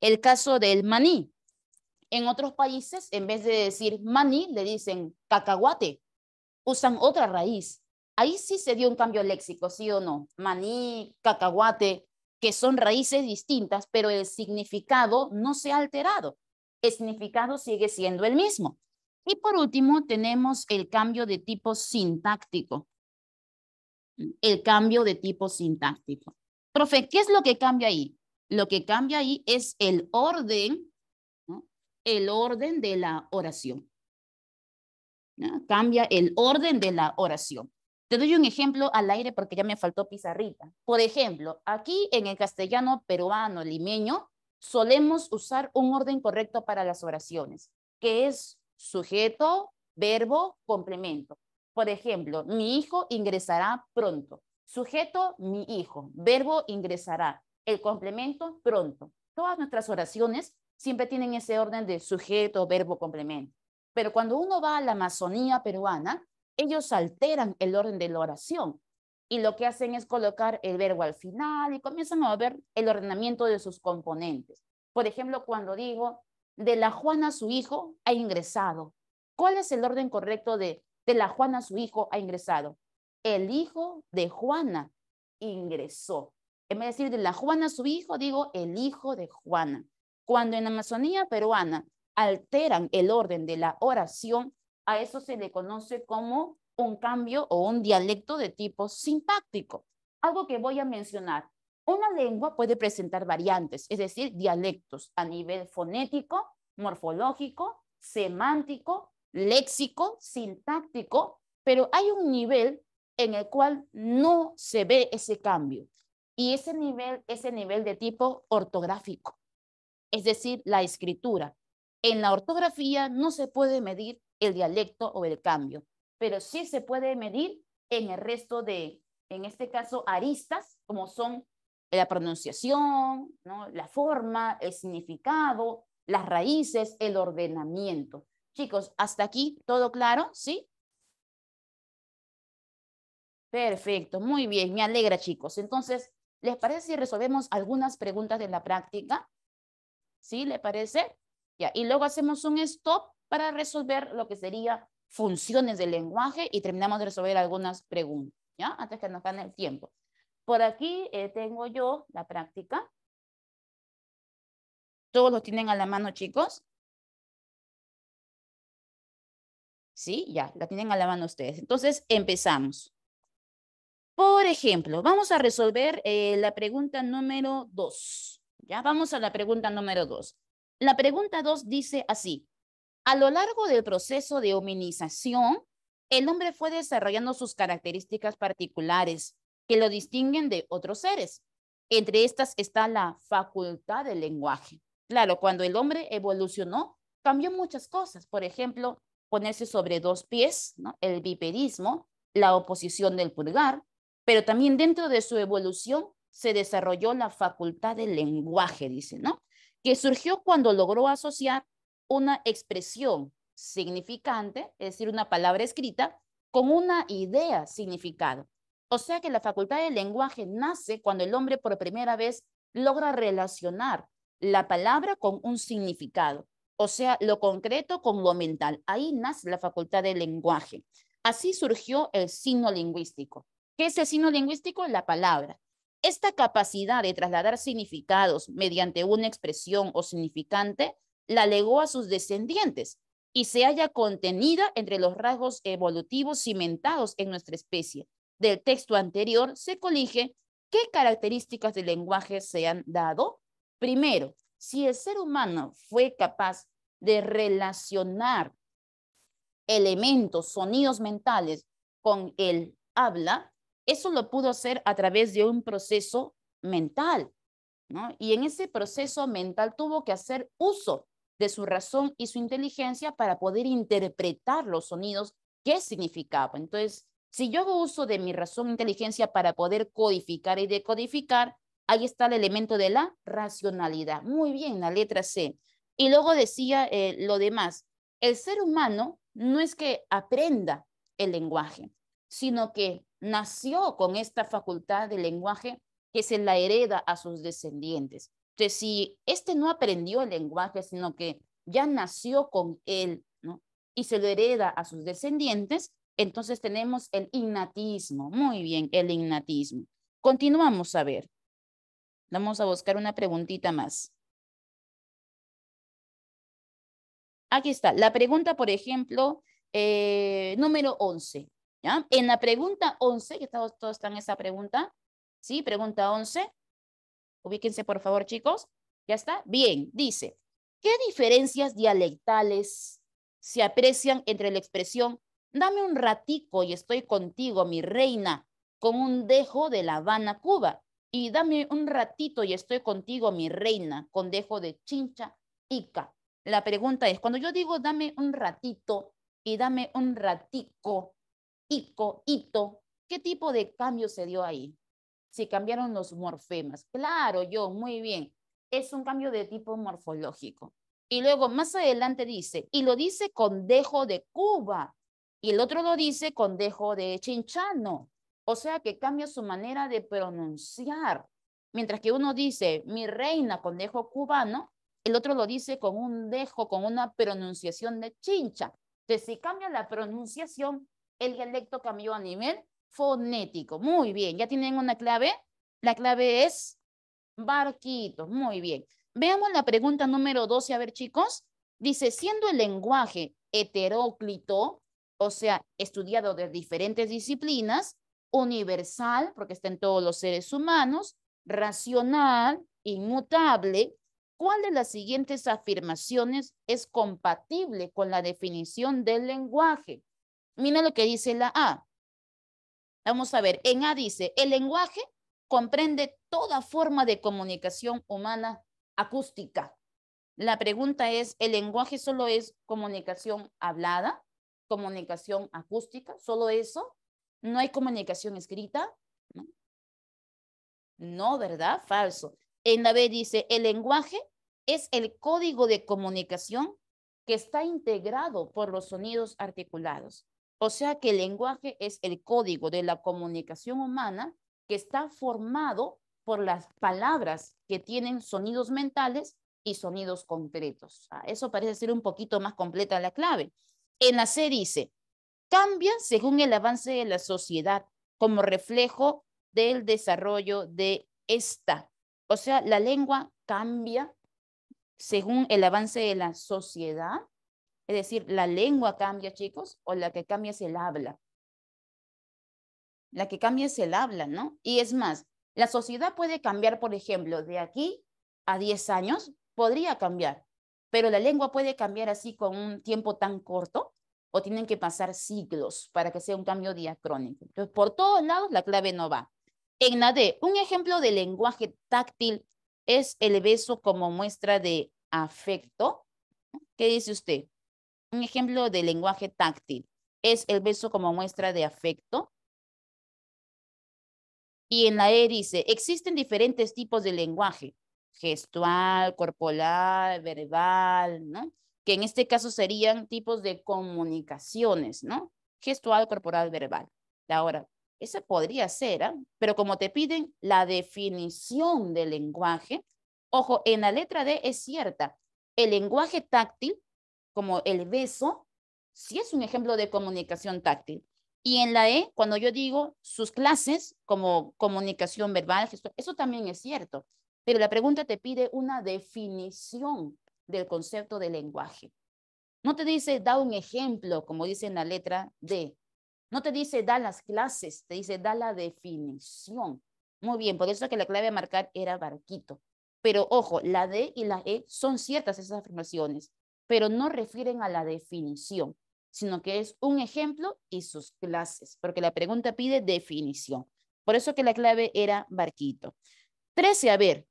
el caso del maní. En otros países, en vez de decir maní, le dicen cacahuate. Usan otra raíz. Ahí sí se dio un cambio léxico, ¿sí o no? Maní, cacahuate, que son raíces distintas, pero el significado no se ha alterado. El significado sigue siendo el mismo. Y por último, tenemos el cambio de tipo sintáctico. El cambio de tipo sintáctico. Profe, ¿qué es lo que cambia ahí? Lo que cambia ahí es el orden, ¿no? El orden de la oración. ¿No? Cambia el orden de la oración. Te doy un ejemplo al aire porque ya me faltó pizarrita. Por ejemplo, aquí en el castellano peruano limeño solemos usar un orden correcto para las oraciones, que es sujeto, verbo, complemento. Por ejemplo, mi hijo ingresará pronto. Sujeto, mi hijo. Verbo, ingresará. El complemento, pronto. Todas nuestras oraciones siempre tienen ese orden de sujeto, verbo, complemento. Pero cuando uno va a la Amazonía peruana, ellos alteran el orden de la oración y lo que hacen es colocar el verbo al final y comienzan a ver el ordenamiento de sus componentes. Por ejemplo, cuando digo, de la Juana su hijo ha ingresado. ¿Cuál es el orden correcto de la Juana su hijo ha ingresado? El hijo de Juana ingresó. En vez de decir de la Juana su hijo, digo el hijo de Juana. Cuando en Amazonía peruana alteran el orden de la oración, a eso se le conoce como un cambio o un dialecto de tipo sintáctico. Algo que voy a mencionar. Una lengua puede presentar variantes, es decir, dialectos a nivel fonético, morfológico, semántico, léxico, sintáctico, pero hay un nivel en el cual no se ve ese cambio. Y ese nivel de tipo ortográfico, es decir, la escritura. En la ortografía no se puede medir el dialecto o el cambio, pero sí se puede medir en el resto de, en este caso, aristas, como son la pronunciación, ¿no? La forma, el significado, las raíces, el ordenamiento. Chicos, hasta aquí, ¿todo claro? ¿Sí? Perfecto, muy bien, me alegra, chicos. Entonces, ¿les parece si resolvemos algunas preguntas de la práctica? ¿Sí? ¿Le parece? Ya, y luego hacemos un stop para resolver lo que sería funciones del lenguaje y terminamos de resolver algunas preguntas, ¿ya? Antes que nos gane el tiempo. Por aquí tengo yo la práctica. ¿Todos lo tienen a la mano, chicos? Sí, ya, la tienen a la mano ustedes. Entonces, empezamos. Por ejemplo, vamos a resolver la pregunta número 2. Ya, vamos a la pregunta número 2. La pregunta 2 dice así. A lo largo del proceso de hominización, el hombre fue desarrollando sus características particulares que lo distinguen de otros seres. Entre estas está la facultad del lenguaje. Claro, cuando el hombre evolucionó, cambió muchas cosas. Por ejemplo, ponerse sobre dos pies, ¿no? El bipedismo, la oposición del pulgar, pero también dentro de su evolución se desarrolló la facultad del lenguaje, dice, ¿no? Que surgió cuando logró asociar una expresión significante, es decir, una palabra escrita, con una idea significado. O sea que la facultad del lenguaje nace cuando el hombre por primera vez logra relacionar la palabra con un significado. O sea, lo concreto con lo mental. Ahí nace la facultad del lenguaje. Así surgió el signo lingüístico. ¿Qué es el signo lingüístico? La palabra. Esta capacidad de trasladar significados mediante una expresión o significante la legó a sus descendientes y se halla contenida entre los rasgos evolutivos cimentados en nuestra especie. Del texto anterior se colige qué características del lenguaje se han dado. Primero, si el ser humano fue capaz de relacionar elementos, sonidos mentales con el habla, eso lo pudo hacer a través de un proceso mental, ¿no? Y en ese proceso mental tuvo que hacer uso de su razón y su inteligencia para poder interpretar los sonidos que significaban. Entonces, si yo hago uso de mi razón e inteligencia para poder codificar y decodificar, ahí está el elemento de la racionalidad. Muy bien, la letra C. Y luego decía lo demás. El ser humano no es que aprenda el lenguaje, sino que nació con esta facultad del lenguaje que se la hereda a sus descendientes. Entonces, si este no aprendió el lenguaje, sino que ya nació con él, ¿no? Y se lo hereda a sus descendientes, Entonces tenemos el innatismo. Muy bien, el innatismo. Continuamos a ver. Vamos a buscar una preguntita más. Aquí está. La pregunta, por ejemplo, número 11. ¿Ya? En la pregunta 11, que todos están en esa pregunta. ¿Sí? Pregunta 11. Ubíquense, por favor, chicos. ¿Ya está? Bien, dice. ¿Qué diferencias dialectales se aprecian entre la expresión dame un ratico y estoy contigo, mi reina, con un dejo de La Habana, Cuba? Y dame un ratito y estoy contigo, mi reina, con dejo de Chincha, Ica. La pregunta es, cuando yo digo dame un ratito y dame un ratico, ico, ito, ¿qué tipo de cambio se dio ahí? Si cambiaron los morfemas. Claro, yo, muy bien. Es un cambio de tipo morfológico. Y luego más adelante dice, y lo dice con dejo de Cuba. Y el otro lo dice con dejo de Chinchano. O sea que cambia su manera de pronunciar. Mientras que uno dice mi reina con dejo cubano, el otro lo dice con un dejo, con una pronunciación de Chincha. Entonces, si cambia la pronunciación, el dialecto cambió a nivel fonético. Muy bien, ¿ya tienen una clave? La clave es barquito. Muy bien. Veamos la pregunta número 12, a ver, chicos. Dice, siendo el lenguaje heteróclito, o sea, estudiado de diferentes disciplinas, universal, porque está en todos los seres humanos, racional, inmutable, ¿cuál de las siguientes afirmaciones es compatible con la definición del lenguaje? Mira lo que dice la A. Vamos a ver, en A dice, el lenguaje comprende toda forma de comunicación humana acústica. La pregunta es, ¿el lenguaje solo es comunicación hablada? ¿Comunicación acústica? ¿Solo eso? ¿No hay comunicación escrita? No, no, ¿verdad? Falso. En la B dice, el lenguaje es el código de comunicación que está integrado por los sonidos articulados. O sea que el lenguaje es el código de la comunicación humana que está formado por las palabras que tienen sonidos mentales y sonidos concretos. Eso parece ser un poquito más completa la clave. En la C dice, cambia según el avance de la sociedad como reflejo del desarrollo de esta. O sea, la lengua cambia según el avance de la sociedad. Es decir, la lengua cambia, chicos, o la que cambia es el habla. La que cambia es el habla, ¿no? Y es más, la sociedad puede cambiar, por ejemplo, de aquí a 10 años, podría cambiar, pero la lengua puede cambiar así con un tiempo tan corto o tienen que pasar siglos para que sea un cambio diacrónico. Entonces, por todos lados la clave no va. En la D, un ejemplo de lenguaje táctil es el beso como muestra de afecto. ¿Qué dice usted? Un ejemplo de lenguaje táctil es el beso como muestra de afecto. Y en la E dice, existen diferentes tipos de lenguaje, gestual, corporal, verbal, ¿no? Que en este caso serían tipos de comunicaciones, ¿no? Gestual, corporal, verbal. Ahora, esa podría ser, ¿eh? Pero como te piden la definición del lenguaje, ojo, en la letra D es cierta. El lenguaje táctil, como el beso, sí es un ejemplo de comunicación táctil. Y en la E, cuando yo digo sus clases como comunicación verbal, gestual, eso también es cierto. Pero la pregunta te pide una definición del concepto de lenguaje. No te dice da un ejemplo, como dice en la letra D. No te dice da las clases, te dice da la definición. Muy bien, por eso que la clave a marcar era barquito. Pero ojo, la D y la E son ciertas esas afirmaciones, pero no refieren a la definición, sino que es un ejemplo y sus clases, porque la pregunta pide definición. Por eso que la clave era barquito. 13, a ver,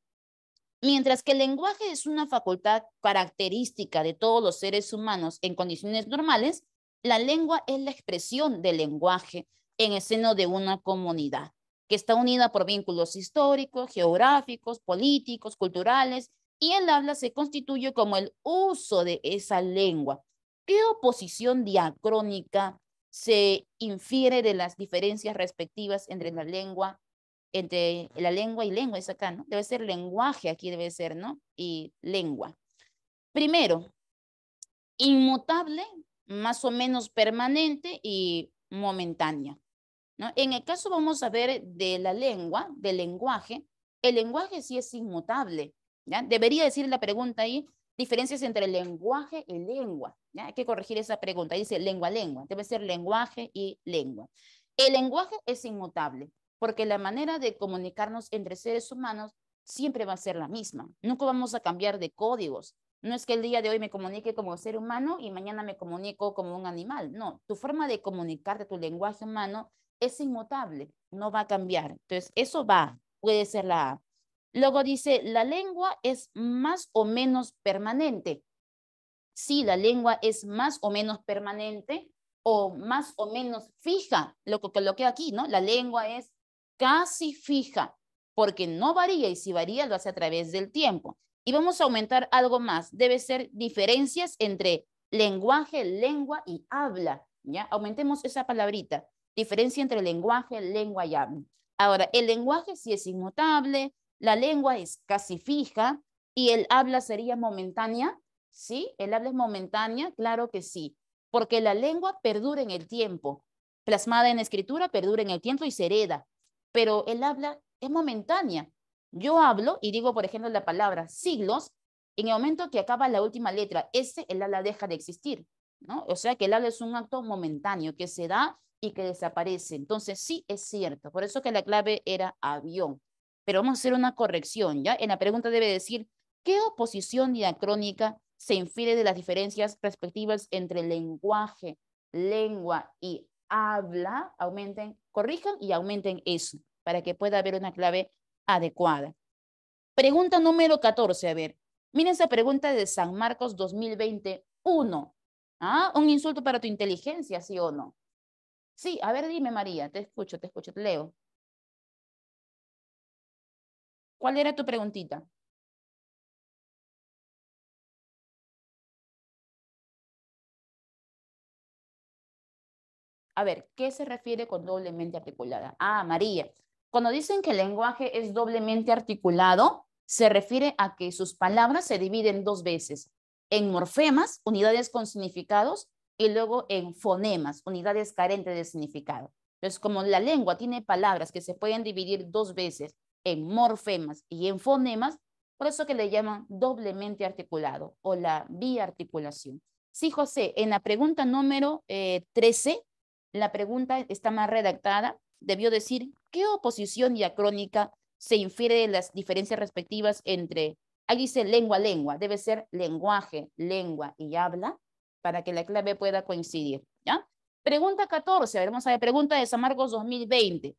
mientras que el lenguaje es una facultad característica de todos los seres humanos en condiciones normales, la lengua es la expresión del lenguaje en el seno de una comunidad que está unida por vínculos históricos, geográficos, políticos, culturales, y el habla se constituye como el uso de esa lengua. ¿Qué oposición diacrónica se infiere de las diferencias respectivas entre la lengua y lengua es acá, ¿no? Debe ser lenguaje, aquí debe ser, ¿no? Y lengua. Primero, inmutable, más o menos permanente, y momentánea, ¿no? En el caso, vamos a ver de la lengua, del lenguaje, el lenguaje sí es inmutable, ¿ya? Debería decir la pregunta ahí, diferencias entre lenguaje y lengua, ¿ya? Hay que corregir esa pregunta, dice lengua, lengua, debe ser lenguaje y lengua. El lenguaje es inmutable, porque la manera de comunicarnos entre seres humanos siempre va a ser la misma, nunca vamos a cambiar de códigos. No es que el día de hoy me comunique como ser humano y mañana me comunico como un animal. No, tu forma de comunicarte, tu lenguaje humano es inmutable, no va a cambiar. Entonces, eso va, puede ser la A. Luego dice, la lengua es más o menos permanente. Sí, la lengua es más o menos permanente o más o menos fija, lo que coloqué aquí, ¿no? La lengua es casi fija, porque no varía y si varía lo hace a través del tiempo. Y vamos a aumentar algo más, debe ser diferencias entre lenguaje, lengua y habla, ¿ya? Aumentemos esa palabrita, diferencia entre lenguaje, lengua y habla. Ahora, el lenguaje sí es inmutable, la lengua es casi fija y el habla sería momentánea. ¿Sí? ¿El habla es momentánea? Claro que sí, porque la lengua perdura en el tiempo, plasmada en escritura, perdura en el tiempo y se hereda, pero el habla es momentánea. Yo hablo y digo, por ejemplo, la palabra siglos, en el momento que acaba la última letra S, el habla deja de existir, ¿no? O sea que el habla es un acto momentáneo que se da y que desaparece. Entonces, sí es cierto, por eso que la clave era avión. Pero vamos a hacer una corrección, ¿ya? En la pregunta debe decir, ¿qué oposición diacrónica se infiere de las diferencias respectivas entre lenguaje, lengua y habla? Aumenten, corrijan y aumenten eso para que pueda haber una clave adecuada. Pregunta número 14, a ver. Miren esa pregunta de San Marcos 2021. ¿Ah? Un insulto para tu inteligencia, ¿sí o no? Sí, a ver, dime María, te escucho, te leo. ¿Cuál era tu preguntita? A ver, ¿qué se refiere con doblemente articulada? Ah, María, cuando dicen que el lenguaje es doblemente articulado, se refiere a que sus palabras se dividen dos veces, en morfemas, unidades con significados, y luego en fonemas, unidades carentes de significado. Entonces, como la lengua tiene palabras que se pueden dividir dos veces en morfemas y en fonemas, por eso que le llaman doblemente articulado o la biarticulación. Sí, José, en la pregunta número 13, la pregunta está mal redactada. Debió decir, ¿qué oposición diacrónica se infiere de las diferencias respectivas entre, ahí dice lengua, lengua, debe ser lenguaje, lengua y habla, para que la clave pueda coincidir, ¿ya? Pregunta 14, a ver, vamos a ver, pregunta de San Marcos 2020.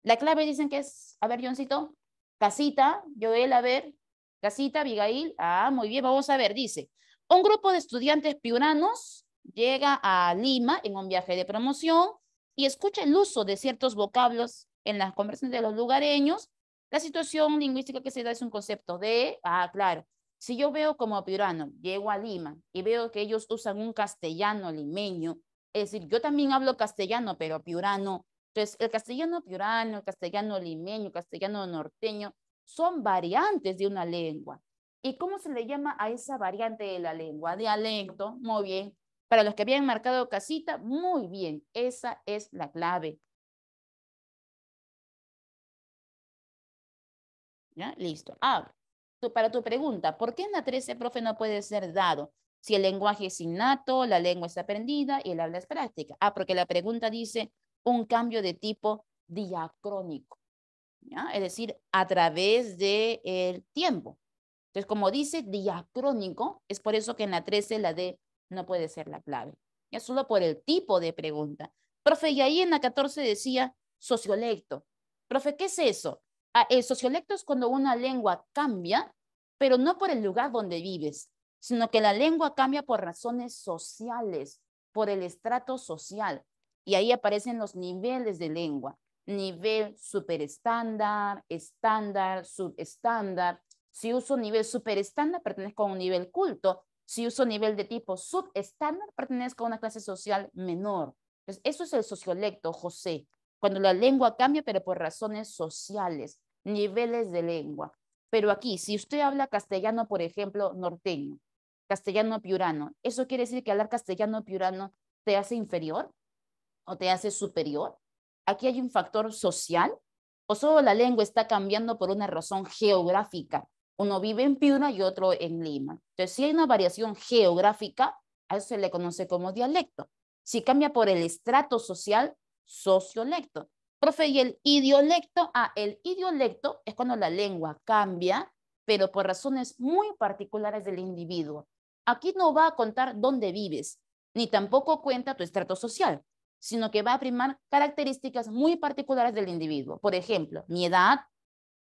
La clave dicen que es, a ver, Johncito, casita, Joel, a ver, casita, Abigail, ah, muy bien, vamos a ver, dice, un grupo de estudiantes piuranos llega a Lima en un viaje de promoción y escucha el uso de ciertos vocablos en las conversaciones de los lugareños. La situación lingüística que se da es un concepto de, ah, claro, si yo veo como piurano, llego a Lima y veo que ellos usan un castellano limeño, es decir, yo también hablo castellano, pero piurano. Entonces, el castellano piurano, el castellano limeño, el castellano norteño, son variantes de una lengua. ¿Y cómo se le llama a esa variante de la lengua? Dialecto, muy bien. Para los que habían marcado casita, muy bien, esa es la clave. ¿Ya? Listo. Ah, para tu pregunta, ¿por qué en la 13, profe, no puede ser dado? Si el lenguaje es innato, la lengua es aprendida y el habla es práctica. Ah, porque la pregunta dice un cambio de tipo diacrónico, ¿ya? Es decir, a través del tiempo. Entonces, como dice diacrónico, es por eso que en la 13 la D no puede ser la clave. Ya solo por el tipo de pregunta. Profe, y ahí en la 14 decía sociolecto. Profe, ¿qué es eso? Ah, el sociolecto es cuando una lengua cambia, pero no por el lugar donde vives, sino que la lengua cambia por razones sociales, por el estrato social. Y ahí aparecen los niveles de lengua. Nivel superestándar, estándar, subestándar. Si uso nivel superestándar, pertenezco a un nivel culto. Si uso nivel de tipo subestándar, pertenezco a una clase social menor. Entonces, eso es el sociolecto, José. Cuando la lengua cambia, pero por razones sociales, niveles de lengua. Pero aquí, si usted habla castellano, por ejemplo, norteño, castellano piurano, ¿eso quiere decir que hablar castellano piurano te hace inferior? o te hace superior? ¿Aquí hay un factor social? ¿O solo la lengua está cambiando por una razón geográfica? Uno vive en Piura y otro en Lima. Entonces, si hay una variación geográfica, a eso se le conoce como dialecto. Si cambia por el estrato social, sociolecto. Profe, ¿y el idiolecto? El idiolecto es cuando la lengua cambia, pero por razones muy particulares del individuo. Aquí no va a contar dónde vives, ni tampoco cuenta tu estrato social, sino que va a primar características muy particulares del individuo. Por ejemplo, mi edad,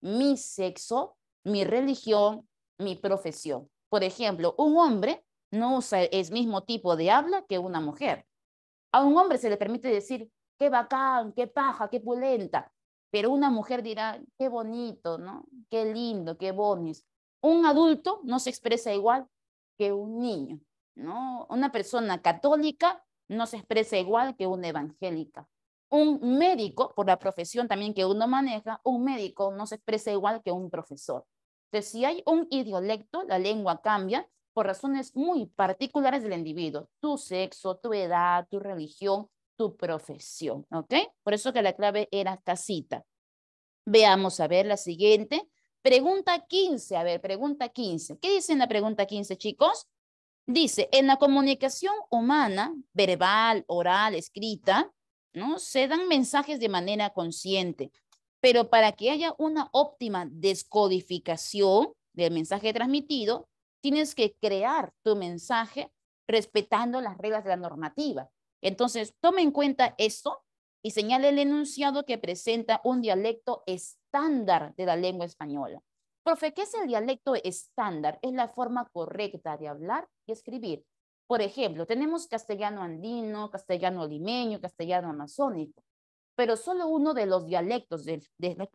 mi sexo, mi religión, mi profesión. Por ejemplo, un hombre no usa el mismo tipo de habla que una mujer. A un hombre se le permite decir, qué bacán, qué paja, qué pulenta, pero una mujer dirá, qué bonito, ¿no? Qué lindo, qué bonis. Un adulto no se expresa igual que un niño, ¿no? Una persona católica no se expresa igual que una evangélica. Un médico, por la profesión también que uno maneja, un médico no se expresa igual que un profesor. Entonces, si hay un idiolecto, la lengua cambia por razones muy particulares del individuo, tu sexo, tu edad, tu religión, tu profesión, ¿ok? Por eso que la clave era casita. Veamos a ver la siguiente. Pregunta 15, a ver, pregunta 15. ¿Qué dice en la pregunta 15, chicos? Dice, en la comunicación humana, verbal, oral, escrita, ¿no? Se dan mensajes de manera consciente, pero para que haya una óptima descodificación del mensaje transmitido, tienes que crear tu mensaje respetando las reglas de la normativa. Entonces, tome en cuenta esto y señale el enunciado que presenta un dialecto estándar de la lengua española. Profe, ¿qué es el dialecto estándar? Es la forma correcta de hablar y escribir. Por ejemplo, tenemos castellano andino, castellano limeño, castellano amazónico, pero solo uno de los dialectos del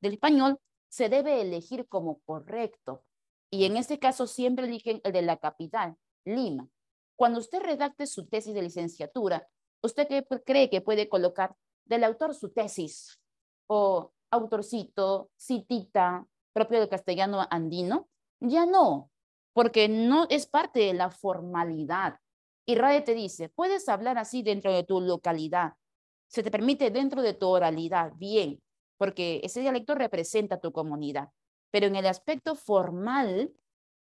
español se debe elegir como correcto. Y en este caso siempre eligen el de la capital, Lima. Cuando usted redacte su tesis de licenciatura, ¿usted qué cree que puede colocar del autor su tesis? O autorcito, citita, propio del castellano andino. Ya no, porque no es parte de la formalidad. Y RAE te dice, puedes hablar así dentro de tu localidad, se te permite dentro de tu oralidad, bien, porque ese dialecto representa tu comunidad. Pero en el aspecto formal,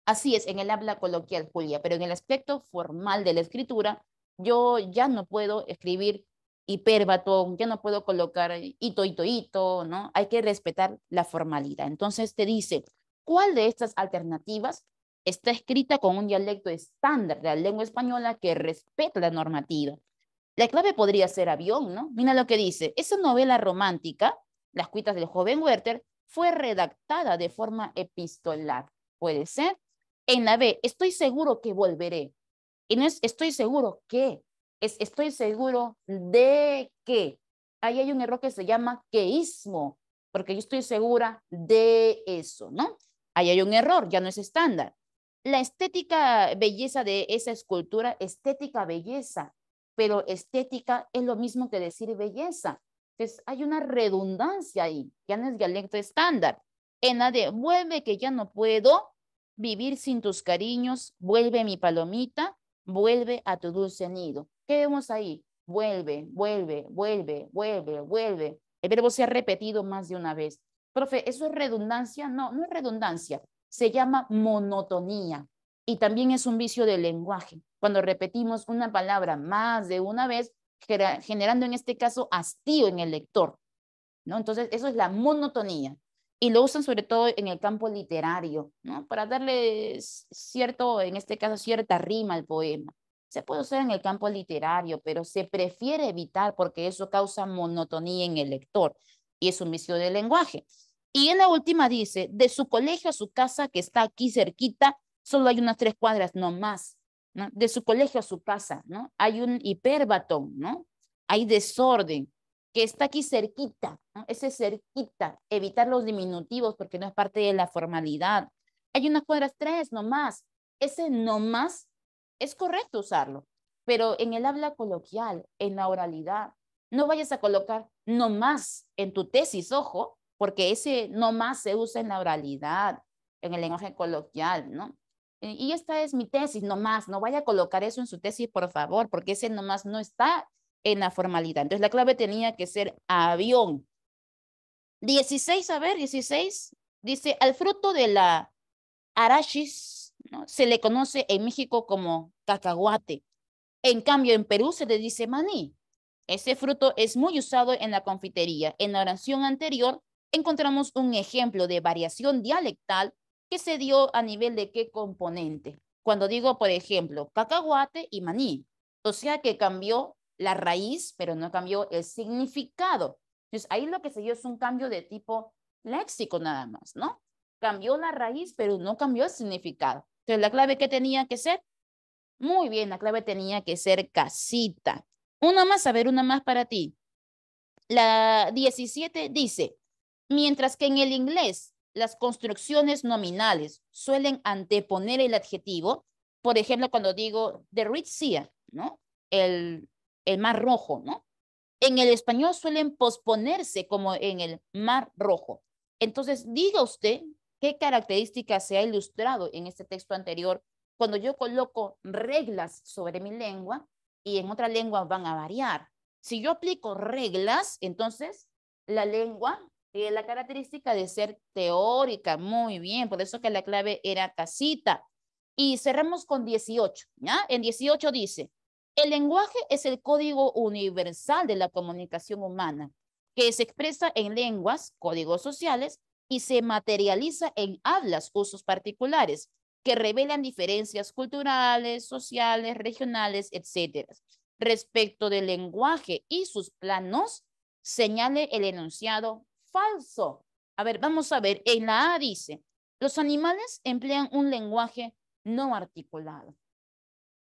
así es, en el habla coloquial, Julia, pero en el aspecto formal de la escritura, yo ya no puedo escribir hipérbato, ya no puedo colocar hito, hito, hito, ¿no? Hay que respetar la formalidad. Entonces te dice, ¿cuál de estas alternativas está escrita con un dialecto estándar de la lengua española que respeta la normativa? La clave podría ser avión, ¿no? Mira lo que dice. Esa novela romántica, Las cuitas del joven Werther, fue redactada de forma epistolar. ¿Puede ser? En la B, estoy seguro que volveré. Y no es estoy seguro que, es estoy seguro de que. Ahí hay un error que se llama queísmo, porque yo estoy segura de eso, ¿no? Ahí hay un error, ya no es estándar. La estética belleza de esa escultura, estética belleza, pero estética es lo mismo que decir belleza. Entonces hay una redundancia ahí, ya no es dialecto estándar. En la de vuelve que ya no puedo vivir sin tus cariños, vuelve mi palomita, vuelve a tu dulce nido. ¿Qué vemos ahí? Vuelve, vuelve, vuelve, vuelve, vuelve. El verbo se ha repetido más de una vez. Profe, ¿eso es redundancia? No, no es redundancia. Se llama monotonía y también es un vicio del lenguaje. Cuando repetimos una palabra más de una vez, generando en este caso hastío en el lector, ¿no? Entonces, eso es la monotonía. Y lo usan sobre todo en el campo literario, ¿no? Para darle cierto, en este caso, cierta rima al poema. Se puede usar en el campo literario, pero se prefiere evitar porque eso causa monotonía en el lector y es un vicio del lenguaje. Y en la última dice, de su colegio a su casa, que está aquí cerquita, solo hay unas 3 cuadras, no más, ¿no? De su colegio a su casa, ¿no? Hay un hiperbatón, ¿no? Hay desorden, que está aquí cerquita, ¿no? Ese cerquita, evitar los diminutivos porque no es parte de la formalidad. Hay unas cuadras 3, no más. Ese no más es correcto usarlo, pero en el habla coloquial, en la oralidad, no vayas a colocar no más en tu tesis, ojo, porque ese no más se usa en la oralidad, en el lenguaje coloquial, ¿no? Y esta es mi tesis, no más, no vaya a colocar eso en su tesis, por favor, porque ese no más no está en la formalidad. Entonces la clave tenía que ser avión. 16, a ver, 16. Dice, al fruto de la arachis, ¿no?, se le conoce en México como cacahuate. En cambio, en Perú se le dice maní. Ese fruto es muy usado en la confitería. En la oración anterior encontramos un ejemplo de variación dialectal que se dio a nivel de qué componente. Cuando digo, por ejemplo, cacahuate y maní. O sea que cambió la raíz, pero no cambió el significado. Entonces, ahí lo que se dio es un cambio de tipo léxico nada más, ¿no? Cambió la raíz, pero no cambió el significado. Entonces, la clave que tenía que ser, muy bien, la clave tenía que ser casita. Una más, a ver, una más para ti. La 17 dice, mientras que en el inglés las construcciones nominales suelen anteponer el adjetivo, por ejemplo, cuando digo the Red Sea, ¿no? El mar rojo, ¿no? En el español suelen posponerse como en el mar rojo. Entonces, diga usted qué característica se ha ilustrado en este texto anterior cuando yo coloco reglas sobre mi lengua y en otra lengua van a variar. Si yo aplico reglas, entonces la lengua tiene la característica de ser teórica. Muy bien, por eso que la clave era casita. Y cerramos con 18, ¿ya? En 18 dice, el lenguaje es el código universal de la comunicación humana, que se expresa en lenguas, códigos sociales, y se materializa en hablas, usos particulares, que revelan diferencias culturales, sociales, regionales, etcétera. Respecto del lenguaje y sus planos, señale el enunciado falso. A ver, vamos a ver, en la A dice, los animales emplean un lenguaje no articulado.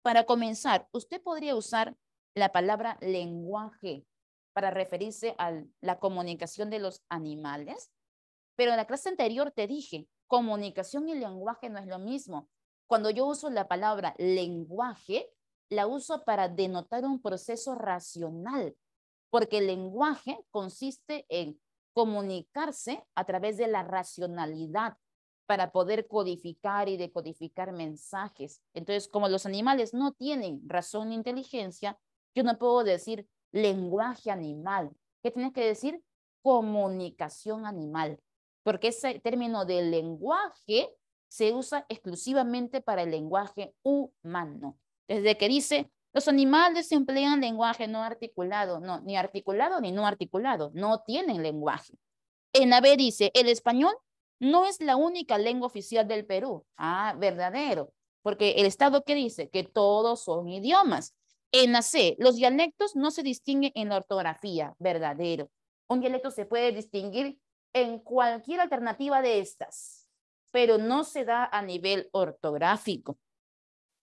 Para comenzar, usted podría usar la palabra lenguaje para referirse a la comunicación de los animales, pero en la clase anterior te dije, comunicación y lenguaje no es lo mismo. Cuando yo uso la palabra lenguaje, la uso para denotar un proceso racional, porque el lenguaje consiste en comunicarse a través de la racionalidad para poder codificar y decodificar mensajes. Entonces, como los animales no tienen razón ni inteligencia, yo no puedo decir lenguaje animal. ¿Qué tienes que decir? Comunicación animal, porque ese término de lenguaje se usa exclusivamente para el lenguaje humano. Desde que dice, los animales emplean lenguaje no articulado, no, ni articulado ni no articulado, no tienen lenguaje. En la B dice, el español no es la única lengua oficial del Perú. Ah, verdadero, porque el Estado, ¿qué dice? Que todos son idiomas. En la C, los dialectos no se distinguen en la ortografía. Verdadero. Un dialecto se puede distinguir en cualquier alternativa de estas, pero no se da a nivel ortográfico.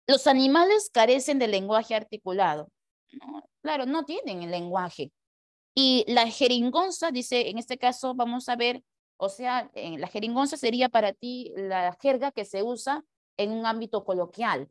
Los animales carecen de lenguaje articulado. No, claro, no tienen el lenguaje. Y la jeringonza, dice, en este caso vamos a ver, o sea, la jeringonza sería para ti la jerga que se usa en un ámbito coloquial.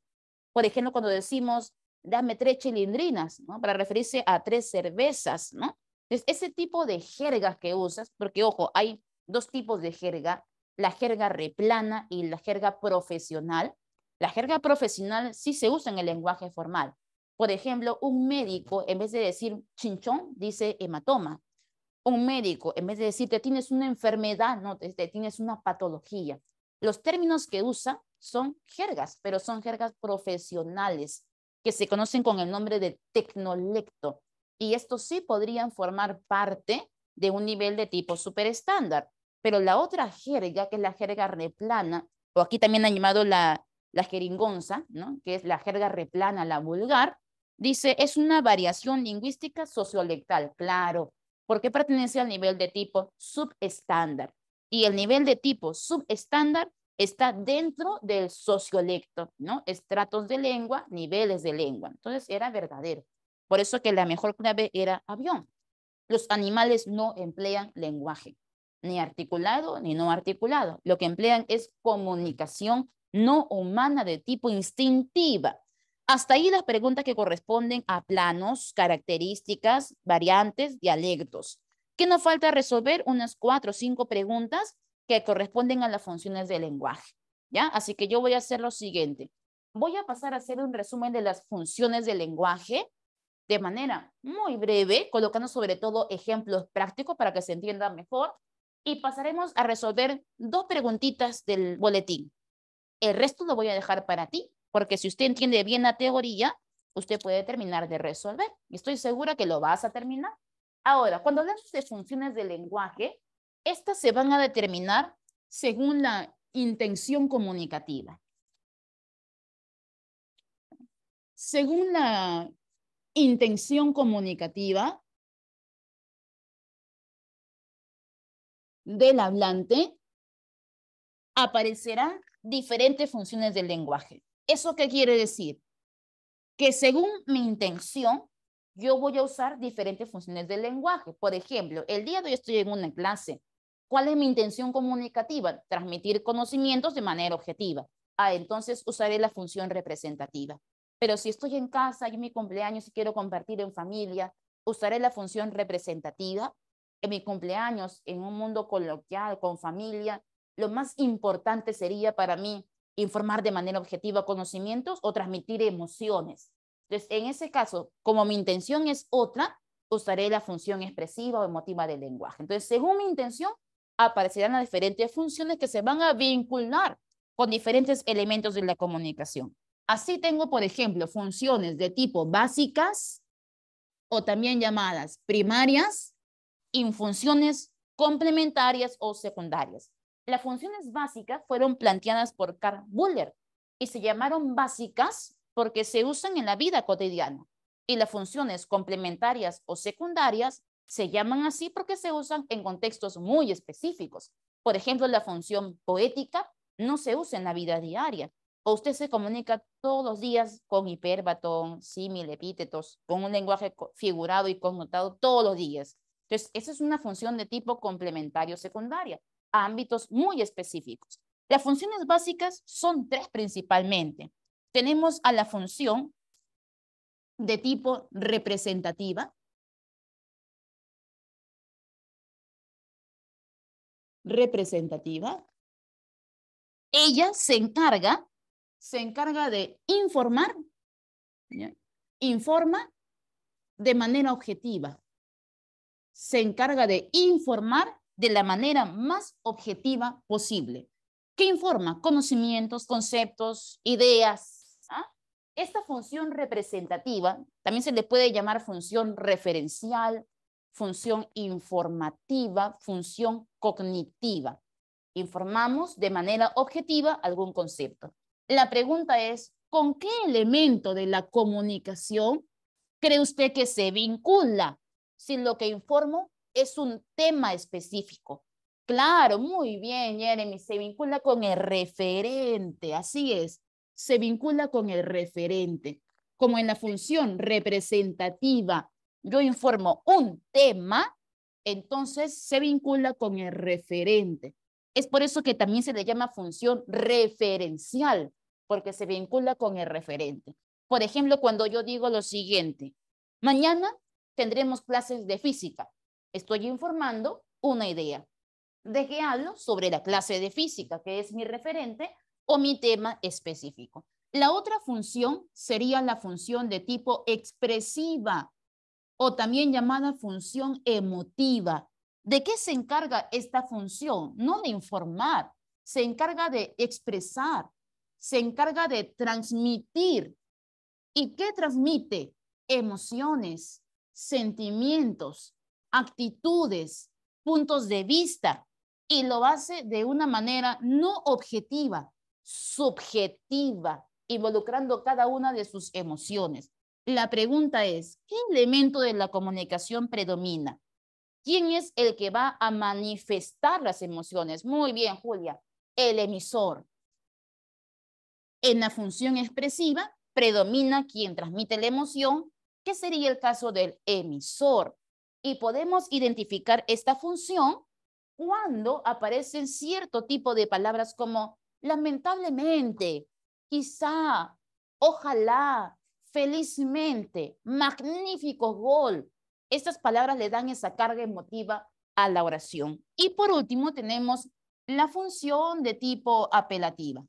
Por ejemplo, cuando decimos, dame 3 chilindrinas, ¿no? Para referirse a 3 cervezas, ¿no? Entonces, ese tipo de jergas que usas, porque ojo, hay dos tipos de jerga, la jerga replana y la jerga profesional. La jerga profesional sí se usa en el lenguaje formal. Por ejemplo, un médico, en vez de decir chinchón, dice hematoma. Un médico, en vez de decir que tienes una enfermedad, no, tienes una patología. Los términos que usa son jergas, pero son jergas profesionales que se conocen con el nombre de tecnolecto. Y estos sí podrían formar parte de un nivel de tipo superestándar. Pero la otra jerga, que es la jerga replana, o aquí también han llamado la jeringonza, ¿no? Que es la jerga replana, la vulgar, dice, es una variación lingüística sociolectal, claro, porque pertenece al nivel de tipo subestándar. Y el nivel de tipo subestándar está dentro del sociolecto, ¿no? Estratos de lengua, niveles de lengua. Entonces era verdadero. Por eso que la mejor clave era avión. Los animales no emplean lenguaje, ni articulado ni no articulado. Lo que emplean es comunicación no humana de tipo instintiva. Hasta ahí las preguntas que corresponden a planos, características, variantes, dialectos. ¿Qué nos falta resolver? Unas 4 o 5 preguntas que corresponden a las funciones del lenguaje. ¿Ya? Así que yo voy a hacer lo siguiente. Voy a pasar a hacer un resumen de las funciones del lenguaje de manera muy breve, colocando sobre todo ejemplos prácticos para que se entienda mejor, y pasaremos a resolver 2 preguntitas del boletín. El resto lo voy a dejar para ti, porque si usted entiende bien la teoría, usted puede terminar de resolver. Y estoy segura que lo vas a terminar. Ahora, cuando hablamos de funciones del lenguaje, estas se van a determinar según la intención comunicativa. Según la intención comunicativa del hablante, aparecerán diferentes funciones del lenguaje. ¿Eso qué quiere decir? Que según mi intención, yo voy a usar diferentes funciones del lenguaje. Por ejemplo, el día de hoy estoy en una clase. ¿Cuál es mi intención comunicativa? Transmitir conocimientos de manera objetiva. Entonces usaré la función representativa. Pero si estoy en casa y en mi cumpleaños y quiero compartir en familia, usaré la función representativa. En mi cumpleaños, en un mundo coloquial, con familia, lo más importante sería para mí informar de manera objetiva conocimientos o transmitir emociones. Entonces, en ese caso, como mi intención es otra, usaré la función expresiva o emotiva del lenguaje. Entonces, según mi intención, aparecerán las diferentes funciones que se van a vincular con diferentes elementos de la comunicación. Así tengo, por ejemplo, funciones de tipo básicas o también llamadas primarias y funciones complementarias o secundarias. Las funciones básicas fueron planteadas por Carl Buller y se llamaron básicas porque se usan en la vida cotidiana. Y las funciones complementarias o secundarias se llaman así porque se usan en contextos muy específicos. Por ejemplo, la función poética no se usa en la vida diaria. O usted se comunica todos los días con hiperbatón, símil, epítetos, con un lenguaje figurado y connotado todos los días. Entonces, esa es una función de tipo complementario secundaria a ámbitos muy específicos. Las funciones básicas son 3 principalmente. Tenemos a la función de tipo representativa. Ella se encarga de informar, ¿ya? Informa de manera objetiva. Se encarga de informar de la manera más objetiva posible. ¿Qué informa? Conocimientos, conceptos, ideas. Esta función representativa también se le puede llamar función referencial, función informativa, función cognitiva. Informamos de manera objetiva algún concepto. La pregunta es, ¿con qué elemento de la comunicación cree usted que se vincula si lo que informo es un tema específico? Claro, muy bien, Jeremy, se vincula con el referente, así es, se vincula con el referente. Como en la función representativa yo informo un tema, entonces se vincula con el referente. Es por eso que también se le llama función referencial, porque se vincula con el referente. Por ejemplo, cuando yo digo lo siguiente, mañana tendremos clases de física. Estoy informando una idea. ¿De qué hablo? Sobre la clase de física, que es mi referente o mi tema específico. La otra función sería la función de tipo expresiva o también llamada función emotiva. ¿De qué se encarga esta función? No de informar, se encarga de expresar, se encarga de transmitir. ¿Y qué transmite? Emociones, sentimientos, actitudes, puntos de vista, y lo hace de una manera no objetiva, subjetiva, involucrando cada una de sus emociones. La pregunta es, ¿qué elemento de la comunicación predomina? ¿Quién es el que va a manifestar las emociones? Muy bien, Julia, el emisor. En la función expresiva predomina quien transmite la emoción, que sería el caso del emisor. Y podemos identificar esta función cuando aparecen cierto tipo de palabras como lamentablemente, quizá, ojalá, felizmente, magnífico gol. Estas palabras le dan esa carga emotiva a la oración. Y por último tenemos la función de tipo apelativa.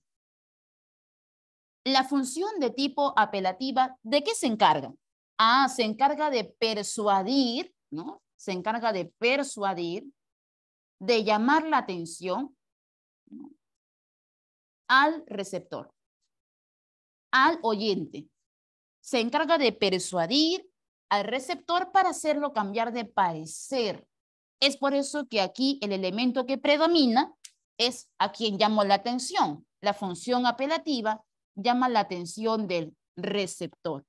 La función de tipo apelativa, ¿de qué se encarga? A se encarga de persuadir, ¿no? Se encarga de persuadir, de llamar la atención, ¿no? Al receptor, al oyente. Se encarga de persuadir al receptor para hacerlo cambiar de parecer. Es por eso que aquí el elemento que predomina es a quien llamo la atención. La función apelativa llama la atención del receptor.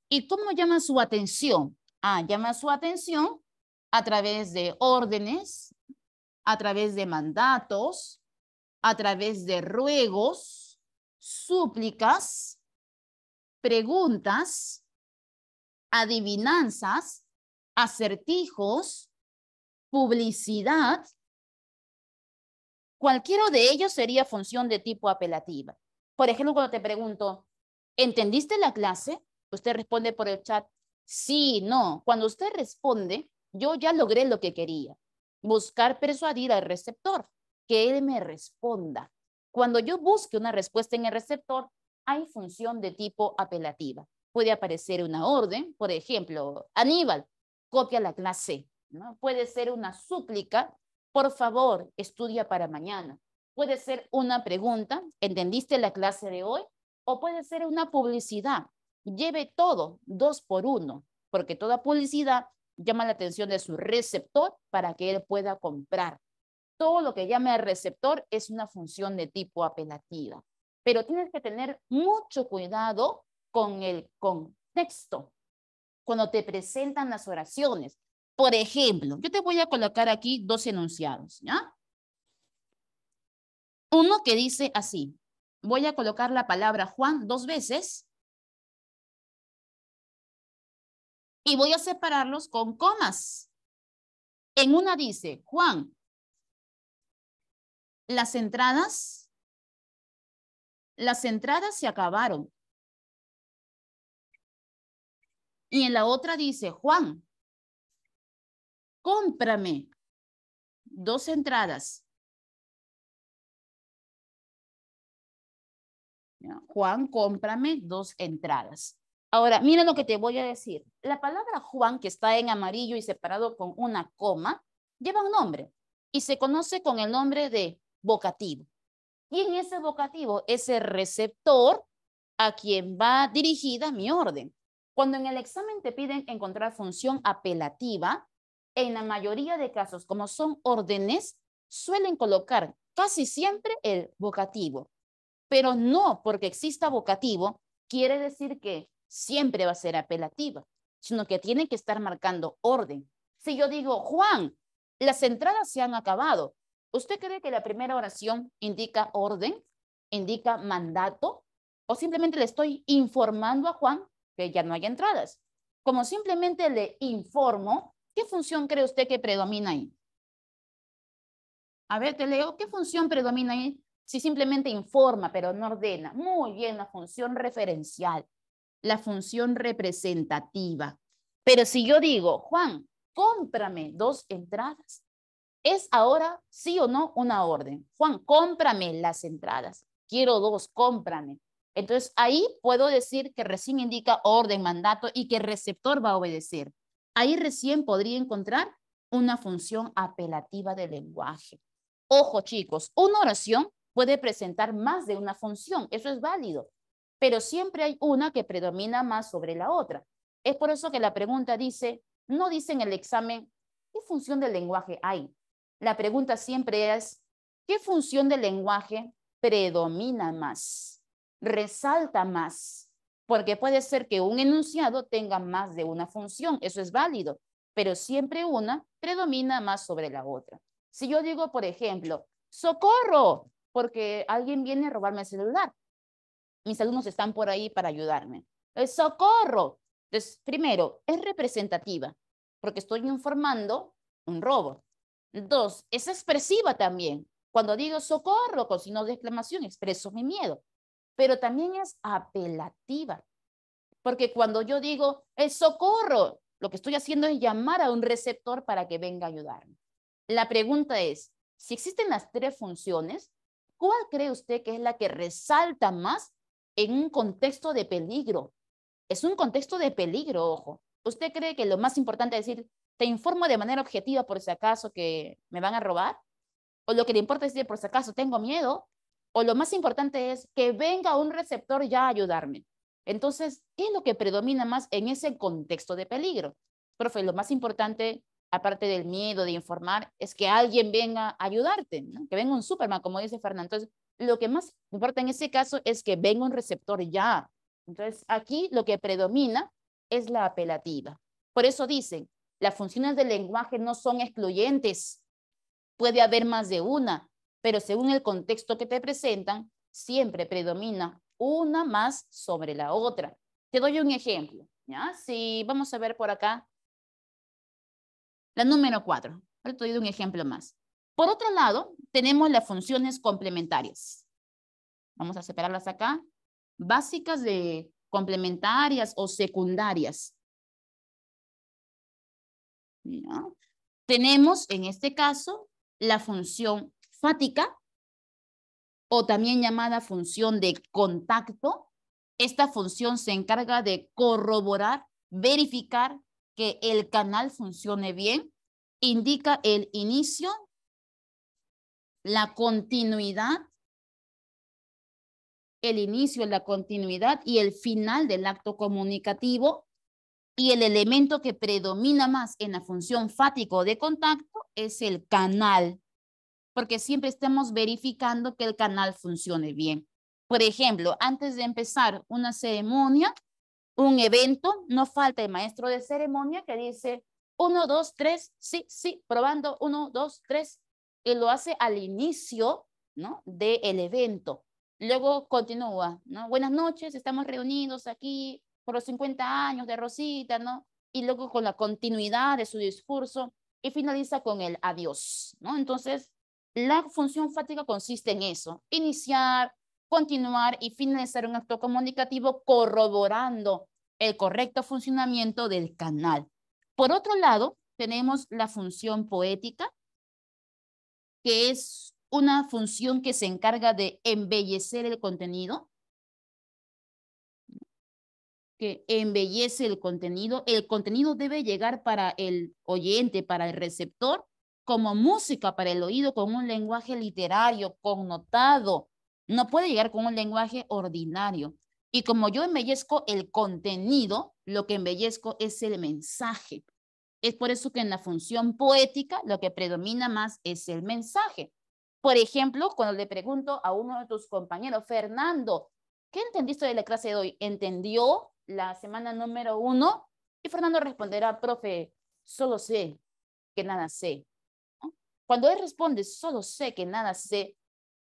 ¿Y cómo llama su atención? Llama su atención a través de órdenes, a través de mandatos, a través de ruegos, súplicas, preguntas, adivinanzas, acertijos, publicidad. Cualquiera de ellos sería función de tipo apelativa. Por ejemplo, cuando te pregunto, ¿entendiste la clase? Usted responde por el chat, sí, no. Cuando usted responde, yo ya logré lo que quería. Buscar persuadir al receptor, que él me responda. Cuando yo busque una respuesta en el receptor, hay función de tipo apelativa. Puede aparecer una orden, por ejemplo, Aníbal, copia la clase, ¿no? Puede ser una súplica, por favor, estudia para mañana. Puede ser una pregunta, ¿entendiste la clase de hoy? O puede ser una publicidad. Lleve todo 2 por 1, porque toda publicidad llama la atención de su receptor para que él pueda comprar. Todo lo que llame al receptor es una función de tipo apelativa. Pero tienes que tener mucho cuidado con el contexto cuando te presentan las oraciones. Por ejemplo, yo te voy a colocar aquí 2 enunciados, ¿ya? Uno que dice así, voy a colocar la palabra Juan 2 veces y voy a separarlos con comas. En una dice, Juan, las entradas se acabaron. Y en la otra dice, Juan, cómprame 2 entradas. ¿Ya? Juan, cómprame 2 entradas. Ahora, mira lo que te voy a decir. La palabra Juan, que está en amarillo y separado con una coma, lleva un nombre y se conoce con el nombre de vocativo. Y en ese vocativo es el receptor a quien va dirigida mi orden. Cuando en el examen te piden encontrar función apelativa, en la mayoría de casos, como son órdenes, suelen colocar casi siempre el vocativo. Pero no porque exista vocativo, quiere decir que siempre va a ser apelativa, sino que tiene que estar marcando orden. Si yo digo, Juan, las entradas se han acabado, ¿usted cree que la primera oración indica orden, indica mandato? ¿O simplemente le estoy informando a Juan que ya no hay entradas? Como simplemente le informo, ¿qué función cree usted que predomina ahí? A ver, te leo, ¿qué función predomina ahí? Si simplemente informa, pero no ordena. Muy bien, la función referencial, la función representativa. Pero si yo digo, Juan, cómprame 2 entradas, ¿es ahora sí o no una orden? Juan, cómprame las entradas. Quiero 2, cómprame. Entonces ahí puedo decir que recién indica orden, mandato y que el receptor va a obedecer. Ahí recién podría encontrar una función apelativa del lenguaje. Ojo, chicos, una oración puede presentar más de una función, eso es válido, pero siempre hay una que predomina más sobre la otra. Es por eso que la pregunta dice, no dice en el examen, ¿qué función del lenguaje hay? La pregunta siempre es, ¿qué función del lenguaje predomina más? Resalta más, porque puede ser que un enunciado tenga más de una función, eso es válido, pero siempre una predomina más sobre la otra. Si yo digo, por ejemplo, ¡socorro! Porque alguien viene a robarme el celular. Mis alumnos están por ahí para ayudarme. ¡Socorro! Entonces, primero, es representativa, porque estoy informando un robo. 2, es expresiva también. Cuando digo socorro con signo de exclamación, expreso mi miedo. Pero también es apelativa, porque cuando yo digo socorro, lo que estoy haciendo es llamar a un receptor para que venga a ayudarme. La pregunta es, si existen las 3 funciones, ¿cuál cree usted que es la que resalta más en un contexto de peligro? Es un contexto de peligro, ojo. ¿Usted cree que lo más importante es decir, te informo de manera objetiva por si acaso que me van a robar? ¿O lo que le importa es decir, por si acaso tengo miedo? ¿O lo más importante es que venga un receptor ya a ayudarme? Entonces, ¿qué es lo que predomina más en ese contexto de peligro? Profe, lo más importante, aparte del miedo de informar, es que alguien venga a ayudarte, ¿no? Que venga un Superman, como dice Fernando. Entonces, lo que más importa en ese caso es que venga un receptor ya. Entonces, aquí lo que predomina es la apelativa. Por eso dicen, las funciones del lenguaje no son excluyentes. Puede haber más de una, pero según el contexto que te presentan, siempre predomina una más sobre la otra. Te doy un ejemplo, ¿ya? Si vamos a ver por acá, la número 4. Te doy un ejemplo más. Por otro lado, tenemos las funciones complementarias. Vamos a separarlas acá. Básicas de complementarias o secundarias. ¿Ya? Tenemos en este caso la función fática o también llamada función de contacto. Esta función se encarga de corroborar, verificar que el canal funcione bien. Indica el inicio, la continuidad, la continuidad y el final del acto comunicativo. Y el elemento que predomina más en la función fático de contacto es el canal, porque siempre estamos verificando que el canal funcione bien. Por ejemplo, antes de empezar una ceremonia, un evento, no falta el maestro de ceremonia que dice 1, 2, 3, sí, sí, probando 1, 2, 3, y lo hace al inicio, ¿no? Del evento. Luego continúa, ¿no? Buenas noches, estamos reunidos aquí por los 50 años de Rosita, ¿no? Y luego con la continuidad de su discurso y finaliza con el adiós, ¿no? Entonces, la función fática consiste en eso, iniciar, continuar y finalizar un acto comunicativo corroborando el correcto funcionamiento del canal. Por otro lado, tenemos la función poética, que es una función que se encarga de embellecer el contenido, que embellece el contenido. El contenido debe llegar para el oyente, para el receptor, como música para el oído, con un lenguaje literario, connotado. No puede llegar con un lenguaje ordinario. Y como yo embellezco el contenido, lo que embellezco es el mensaje. Es por eso que en la función poética lo que predomina más es el mensaje. Por ejemplo, cuando le pregunto a uno de tus compañeros, Fernando, ¿qué entendiste de la clase de hoy? ¿Entendió la semana número 1? Y Fernando responderá, profe, solo sé que nada sé, ¿no? Cuando él responde, solo sé que nada sé,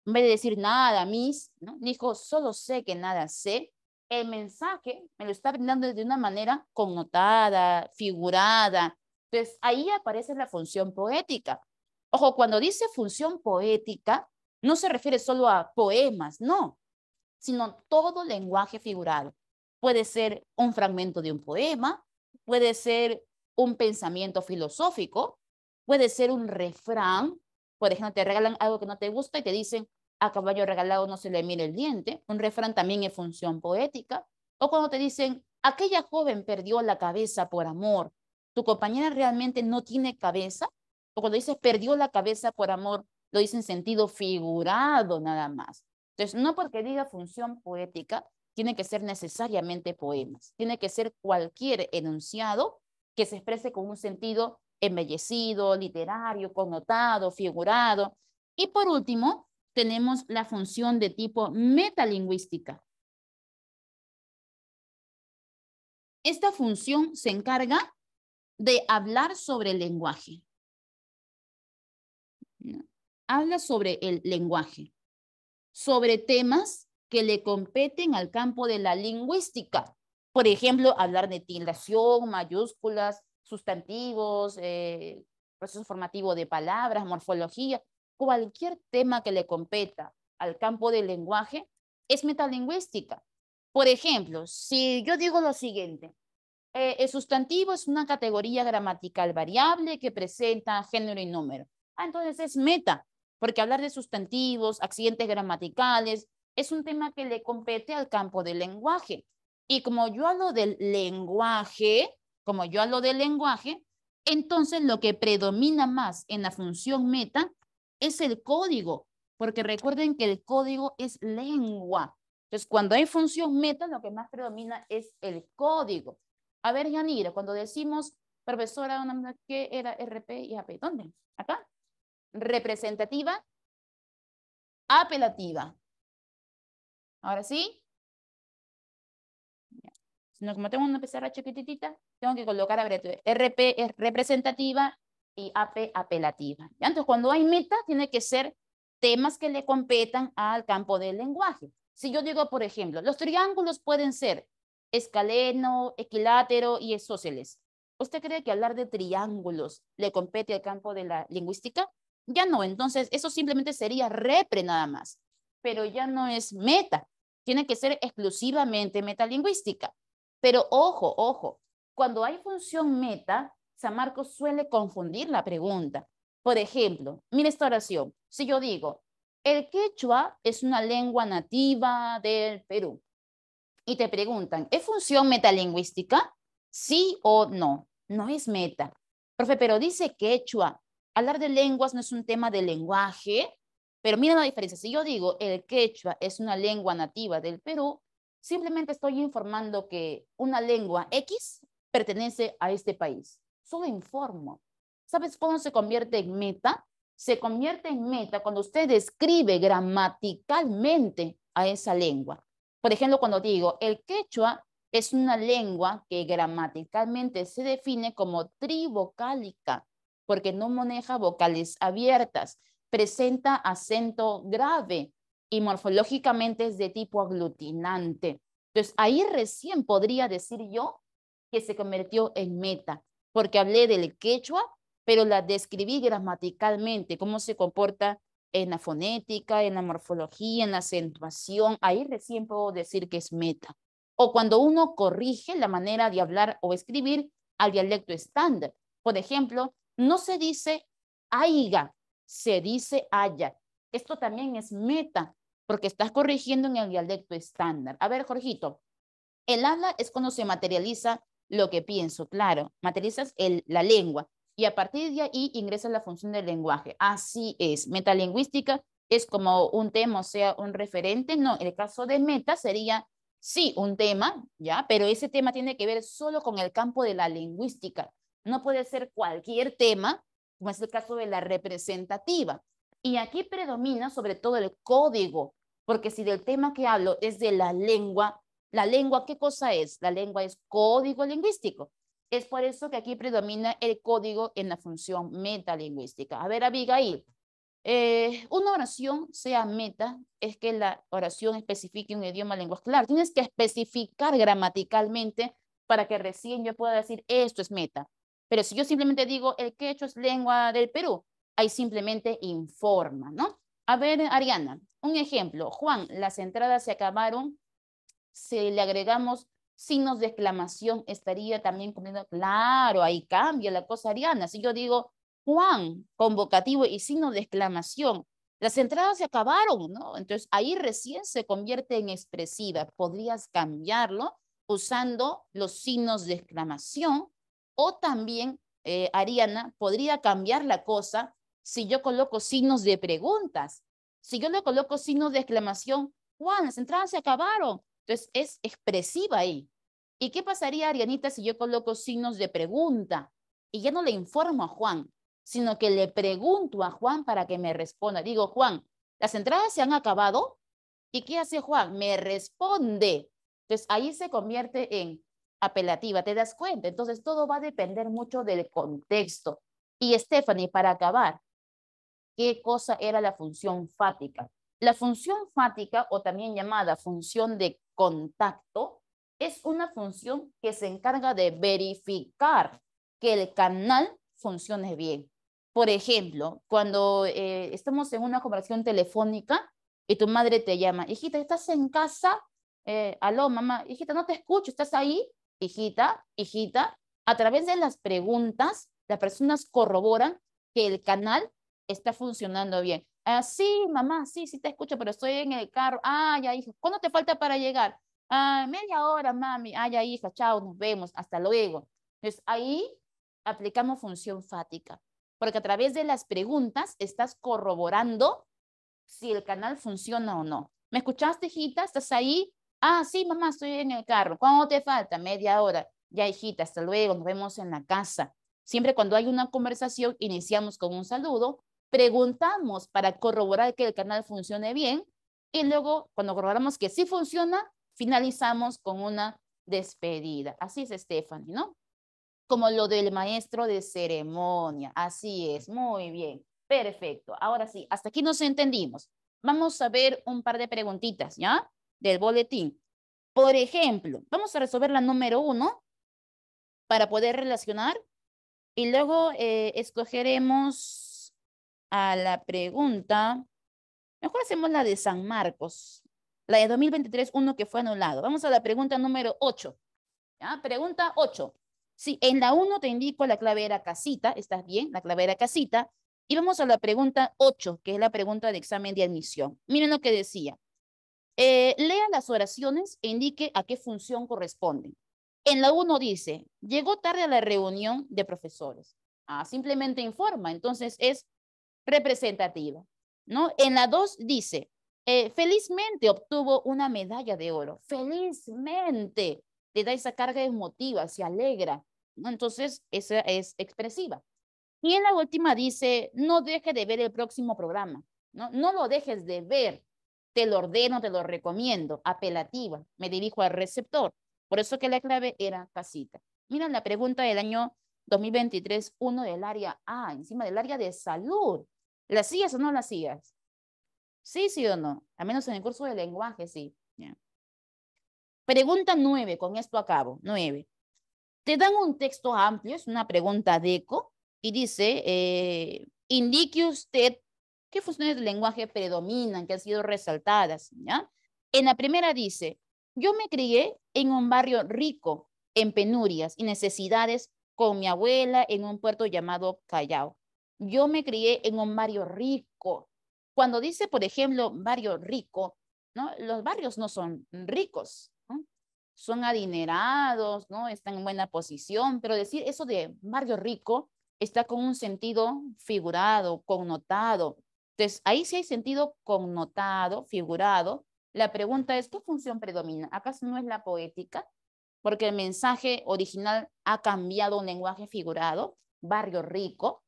en vez de decir nada, Miss, ¿no? Dijo, solo sé que nada sé, el mensaje me lo está brindando de una manera connotada, figurada. Entonces, ahí aparece la función poética. Ojo, cuando dice función poética, no se refiere solo a poemas, no, sino todo lenguaje figurado. Puede ser un fragmento de un poema, puede ser un pensamiento filosófico, puede ser un refrán. Por ejemplo, te regalan algo que no te gusta y te dicen, a caballo regalado no se le mira el diente. Un refrán también es función poética. O cuando te dicen, aquella joven perdió la cabeza por amor, ¿tu compañera realmente no tiene cabeza? O cuando dices perdió la cabeza por amor, lo dice en sentido figurado nada más. Entonces, no porque diga función poética, tiene que ser necesariamente poemas. Tiene que ser cualquier enunciado que se exprese con un sentido embellecido, literario, connotado, figurado. Y por último, tenemos la función de tipo metalingüística. Esta función se encarga de hablar sobre el lenguaje. Habla sobre el lenguaje, sobre temas que le competen al campo de la lingüística. Por ejemplo, hablar de tildación, mayúsculas, sustantivos, proceso formativo de palabras, morfología, cualquier tema que le competa al campo del lenguaje es metalingüística. Por ejemplo, si yo digo lo siguiente, el sustantivo es una categoría gramatical variable que presenta género y número. Entonces es meta, porque hablar de sustantivos, accidentes gramaticales, es un tema que le compete al campo del lenguaje. Y como yo hablo del lenguaje, entonces lo que predomina más en la función meta es el código, porque recuerden que el código es lengua. Entonces, cuando hay función meta, lo que más predomina es el código. A ver, Yanira, cuando decimos, profesora, ¿qué era RP y AP? ¿Dónde? Acá. Representativa, apelativa. Ahora sí. Sino como tengo una pizarra chiquitita, tengo que colocar, a ver, RP es representativa y AP apelativa. ¿Ya? Entonces, cuando hay meta, tiene que ser temas que le competan al campo del lenguaje. Si yo digo, por ejemplo, los triángulos pueden ser escaleno, equilátero y isósceles. ¿Usted cree que hablar de triángulos le compete al campo de la lingüística? Ya no, entonces eso simplemente sería repre nada más, pero ya no es meta. Tiene que ser exclusivamente metalingüística. Pero ojo, ojo, cuando hay función meta, San Marcos suele confundir la pregunta. Por ejemplo, mira esta oración. Si yo digo, el quechua es una lengua nativa del Perú, y te preguntan, ¿es función metalingüística? ¿Sí o no? No es meta. Profe, pero dice quechua. Hablar de lenguas no es un tema de lenguaje, pero mira la diferencia. Si yo digo el quechua es una lengua nativa del Perú, simplemente estoy informando que una lengua X pertenece a este país. Solo informo. ¿Sabes cuándo se convierte en meta? Se convierte en meta cuando usted describe gramaticalmente a esa lengua. Por ejemplo, cuando digo, el quechua es una lengua que gramaticalmente se define como trivocálica, porque no maneja vocales abiertas, presenta acento grave y morfológicamente es de tipo aglutinante. Entonces, ahí recién podría decir yo que se convirtió en meta, porque hablé del quechua, pero la describí gramaticalmente, cómo se comporta en la fonética, en la morfología, en la acentuación, ahí recién puedo decir que es meta. O cuando uno corrige la manera de hablar o escribir al dialecto estándar. Por ejemplo, no se dice aiga, se dice haya. Esto también es meta, porque estás corrigiendo en el dialecto estándar. A ver, Jorgito, el habla es cuando se materializa lo que pienso, claro, materializas la lengua y a partir de ahí ingresa la función del lenguaje. Así es, metalingüística es como un tema, o sea, un referente. No, el caso de meta sería, sí, un tema, ¿ya? Pero ese tema tiene que ver solo con el campo de la lingüística. No puede ser cualquier tema, como es el caso de la representativa. Y aquí predomina sobre todo el código, porque si del tema que hablo es de la lengua, ¿qué cosa es? La lengua es código lingüístico. Es por eso que aquí predomina el código en la función metalingüística. A ver, Abigail, una oración sea meta es que la oración especifique un idioma lenguaje. Claro, tienes que especificar gramaticalmente para que recién yo pueda decir esto es meta. Pero si yo simplemente digo el quechua es lengua del Perú, ahí simplemente informa, ¿no? A ver, Ariana, un ejemplo. Juan, las entradas se acabaron. Si le agregamos signos de exclamación, estaría también poniendo, claro, ahí cambia la cosa, Ariana. Si yo digo Juan, convocativo y signo de exclamación, las entradas se acabaron, ¿no? Entonces ahí recién se convierte en expresiva. Podrías cambiarlo usando los signos de exclamación o también, Ariana, podría cambiar la cosa si yo coloco signos de preguntas. Si yo le coloco signos de exclamación, Juan, las entradas se acabaron. Entonces es expresiva ahí. ¿Y qué pasaría, Arianita, si yo coloco signos de pregunta? Y ya no le informo a Juan, sino que le pregunto a Juan para que me responda. Digo, Juan, ¿las entradas se han acabado? ¿Y qué hace Juan? Me responde. Entonces ahí se convierte en apelativa, ¿te das cuenta? Entonces todo va a depender mucho del contexto. Y Stephanie, para acabar, ¿qué cosa era la función fática? La función fática, o también llamada función de contacto, es una función que se encarga de verificar que el canal funcione bien. Por ejemplo, cuando estamos en una conversación telefónica y tu madre te llama, hijita, ¿estás en casa? Aló, mamá, hijita, no te escucho, ¿estás ahí? Hijita, hijita, a través de las preguntas, las personas corroboran que el canal está funcionando bien. Sí, mamá, sí, sí te escucho, pero estoy en el carro. Ah, ya, hijo. ¿Cuándo te falta para llegar? Ah, media hora, mami. Ah, ya, hija, chao, nos vemos, hasta luego. Entonces, ahí aplicamos función fática, porque a través de las preguntas estás corroborando si el canal funciona o no. ¿Me escuchaste, hijita? ¿Estás ahí? Ah, sí, mamá, estoy en el carro. ¿Cuánto te falta? Media hora. Ya, hijita, hasta luego, nos vemos en la casa. Siempre cuando hay una conversación, iniciamos con un saludo, preguntamos para corroborar que el canal funcione bien y luego, cuando corroboramos que sí funciona, finalizamos con una despedida. Así es, Stephanie, ¿no? Como lo del maestro de ceremonia. Así es, muy bien. Perfecto. Ahora sí, hasta aquí nos entendimos. Vamos a ver un par de preguntitas, ¿ya? Del boletín. Por ejemplo, vamos a resolver la número 1 para poder relacionar y luego escogeremos a la pregunta. Mejor hacemos la de San Marcos, la de 2023, uno que fue anulado. Vamos a la pregunta número 8. ¿Ya? Pregunta 8. Sí, en la 1 te indico la clave era casita, ¿estás bien? La clave era casita. Y vamos a la pregunta 8, que es la pregunta de examen de admisión. Miren lo que decía. Lea las oraciones e indique a qué función corresponden. En la 1 dice, llegó tarde a la reunión de profesores. Ah, simplemente informa, entonces es representativa, ¿no? En la 2 dice, felizmente obtuvo una medalla de oro. Felizmente le da esa carga emotiva, se alegra, ¿no? Entonces, esa es expresiva. Y en la última dice, no deje de ver el próximo programa, ¿no? No lo dejes de ver, te lo ordeno, te lo recomiendo, apelativa, me dirijo al receptor. Por eso que la clave era casita. Miren la pregunta del año 2023, uno del área A, encima del área de salud. ¿La hacías o no la hacías? Sí, sí o no. Al menos en el curso de lenguaje, sí. Yeah. Pregunta 9, con esto acabo. 9. Te dan un texto amplio, es una pregunta de eco, y dice, indique usted qué funciones del lenguaje predominan, que han sido resaltadas, ¿ya? En la primera dice, yo me crié en un barrio rico, en penurias y necesidades, con mi abuela en un puerto llamado Callao. Yo me crié en un barrio rico. Cuando dice, por ejemplo, barrio rico, ¿no? Los barrios no son ricos, ¿no? Son adinerados, ¿no? Están en buena posición, pero decir eso de barrio rico está con un sentido figurado, connotado. Entonces, ahí sí hay sentido connotado, figurado. La pregunta es, ¿qué función predomina? ¿Acaso no es la poética? Porque el mensaje original ha cambiado a un lenguaje figurado, barrio rico.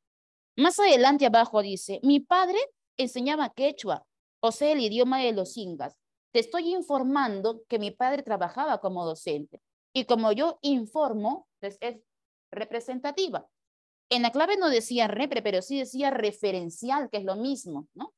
Más adelante abajo dice, mi padre enseñaba quechua, o sea, el idioma de los ingas. Te estoy informando que mi padre trabajaba como docente. Y como yo informo, pues es representativa. En la clave no decía repre, pero sí decía referencial, que es lo mismo, ¿no?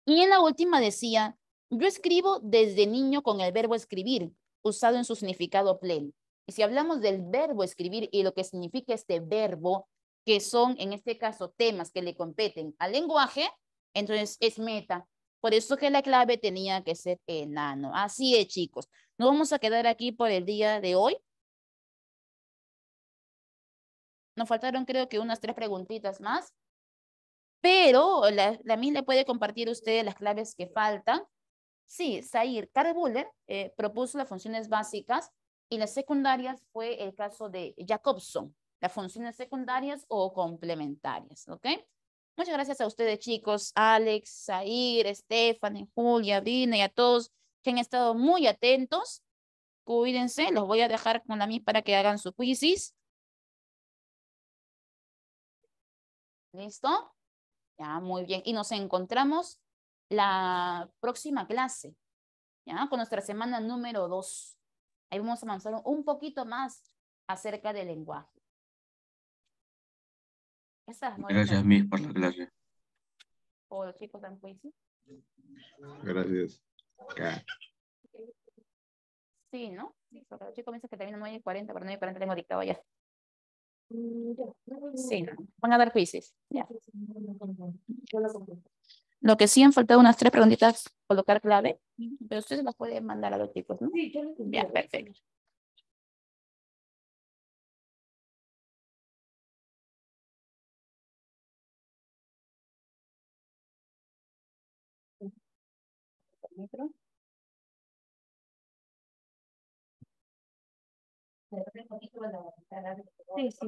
Y en la última decía, yo escribo desde niño con el verbo escribir, usado en su significado pleno. Y si hablamos del verbo escribir y lo que significa este verbo, que son en este caso temas que le competen al lenguaje, entonces es meta. Por eso que la clave tenía que ser enano. Así es, chicos. Nos vamos a quedar aquí por el día de hoy. Nos faltaron creo que unas 3 preguntitas más, pero la MIS le puede compartir a ustedes las claves que faltan. Sí, Zair Karl propuso las funciones básicas y las secundarias fue el caso de Jacobson, las funciones secundarias o complementarias, ¿ok? Muchas gracias a ustedes, chicos, Alex, Zair, Stephanie, Julia, Brina y a todos que han estado muy atentos. Cuídense, los voy a dejar con la MIS para que hagan su quizzes. ¿Listo? Ya, muy bien. Y nos encontramos la próxima clase. ¿Ya? Con nuestra semana número 2. Ahí vamos a avanzar un poquito más acerca del lenguaje. Esa es muy Gracias, Miss, por la clase. ¿O los chicos dan quiz? Gracias. Acá. Sí, ¿no? Sí, porque los chicos piensan que terminan 9:40, pero 9:40 tengo dictado ya. Sí, ¿no? Van a dar quizzes. Ya. Lo que sí han faltado unas 3 preguntitas, colocar clave, pero ustedes las pueden mandar a los chicos, ¿no? Ya, perfecto. Sí, sí.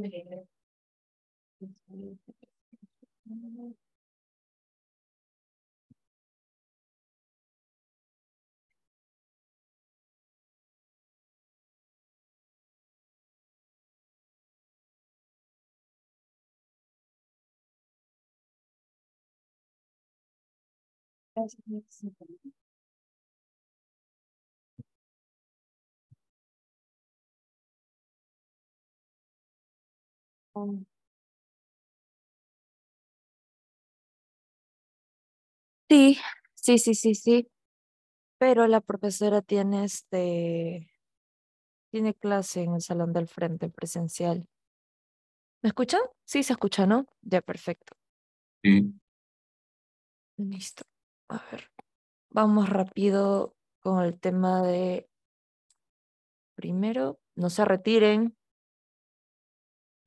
Sí, sí, pero la profesora tiene tiene clase en el salón del frente presencial. ¿Me escuchan? Sí, se escucha, ¿no? Ya, perfecto. Sí, Listo. A ver, vamos rápido con el tema de primero, no se retiren.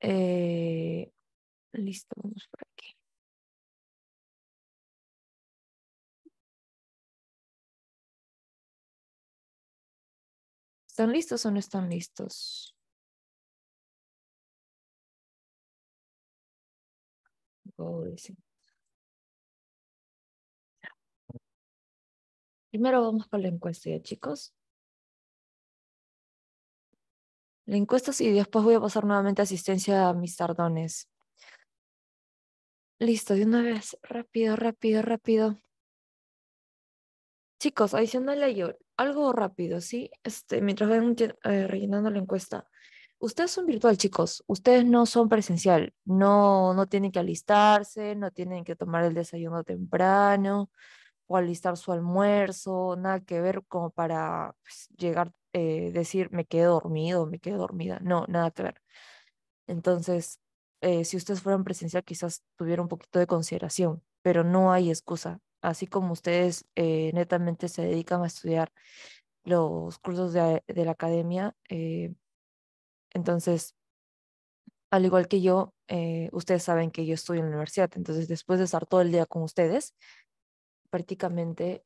Eh, listo, vamos por aquí. ¿Están listos o no están listos? Go, dice. Primero vamos con la encuesta, ¿ya, chicos? La encuesta sí, después voy a pasar nuevamente asistencia a mis tardones. Listo, de una vez. Rápido, rápido, rápido. Chicos, adicional a ello, algo rápido, ¿sí? Mientras ven rellenando la encuesta. Ustedes son virtual, chicos. Ustedes no son presencial. No, no tienen que alistarse, no tienen que tomar el desayuno temprano o alistar su almuerzo, nada que ver como para pues, llegar, decir, me quedé dormido, me quedé dormida. No, nada que ver. Entonces, si ustedes fueran presencial, quizás tuviera un poquito de consideración, pero no hay excusa. Así como ustedes netamente se dedican a estudiar los cursos de la academia, entonces, al igual que yo, ustedes saben que yo estudio en la universidad, entonces después de estar todo el día con ustedes, prácticamente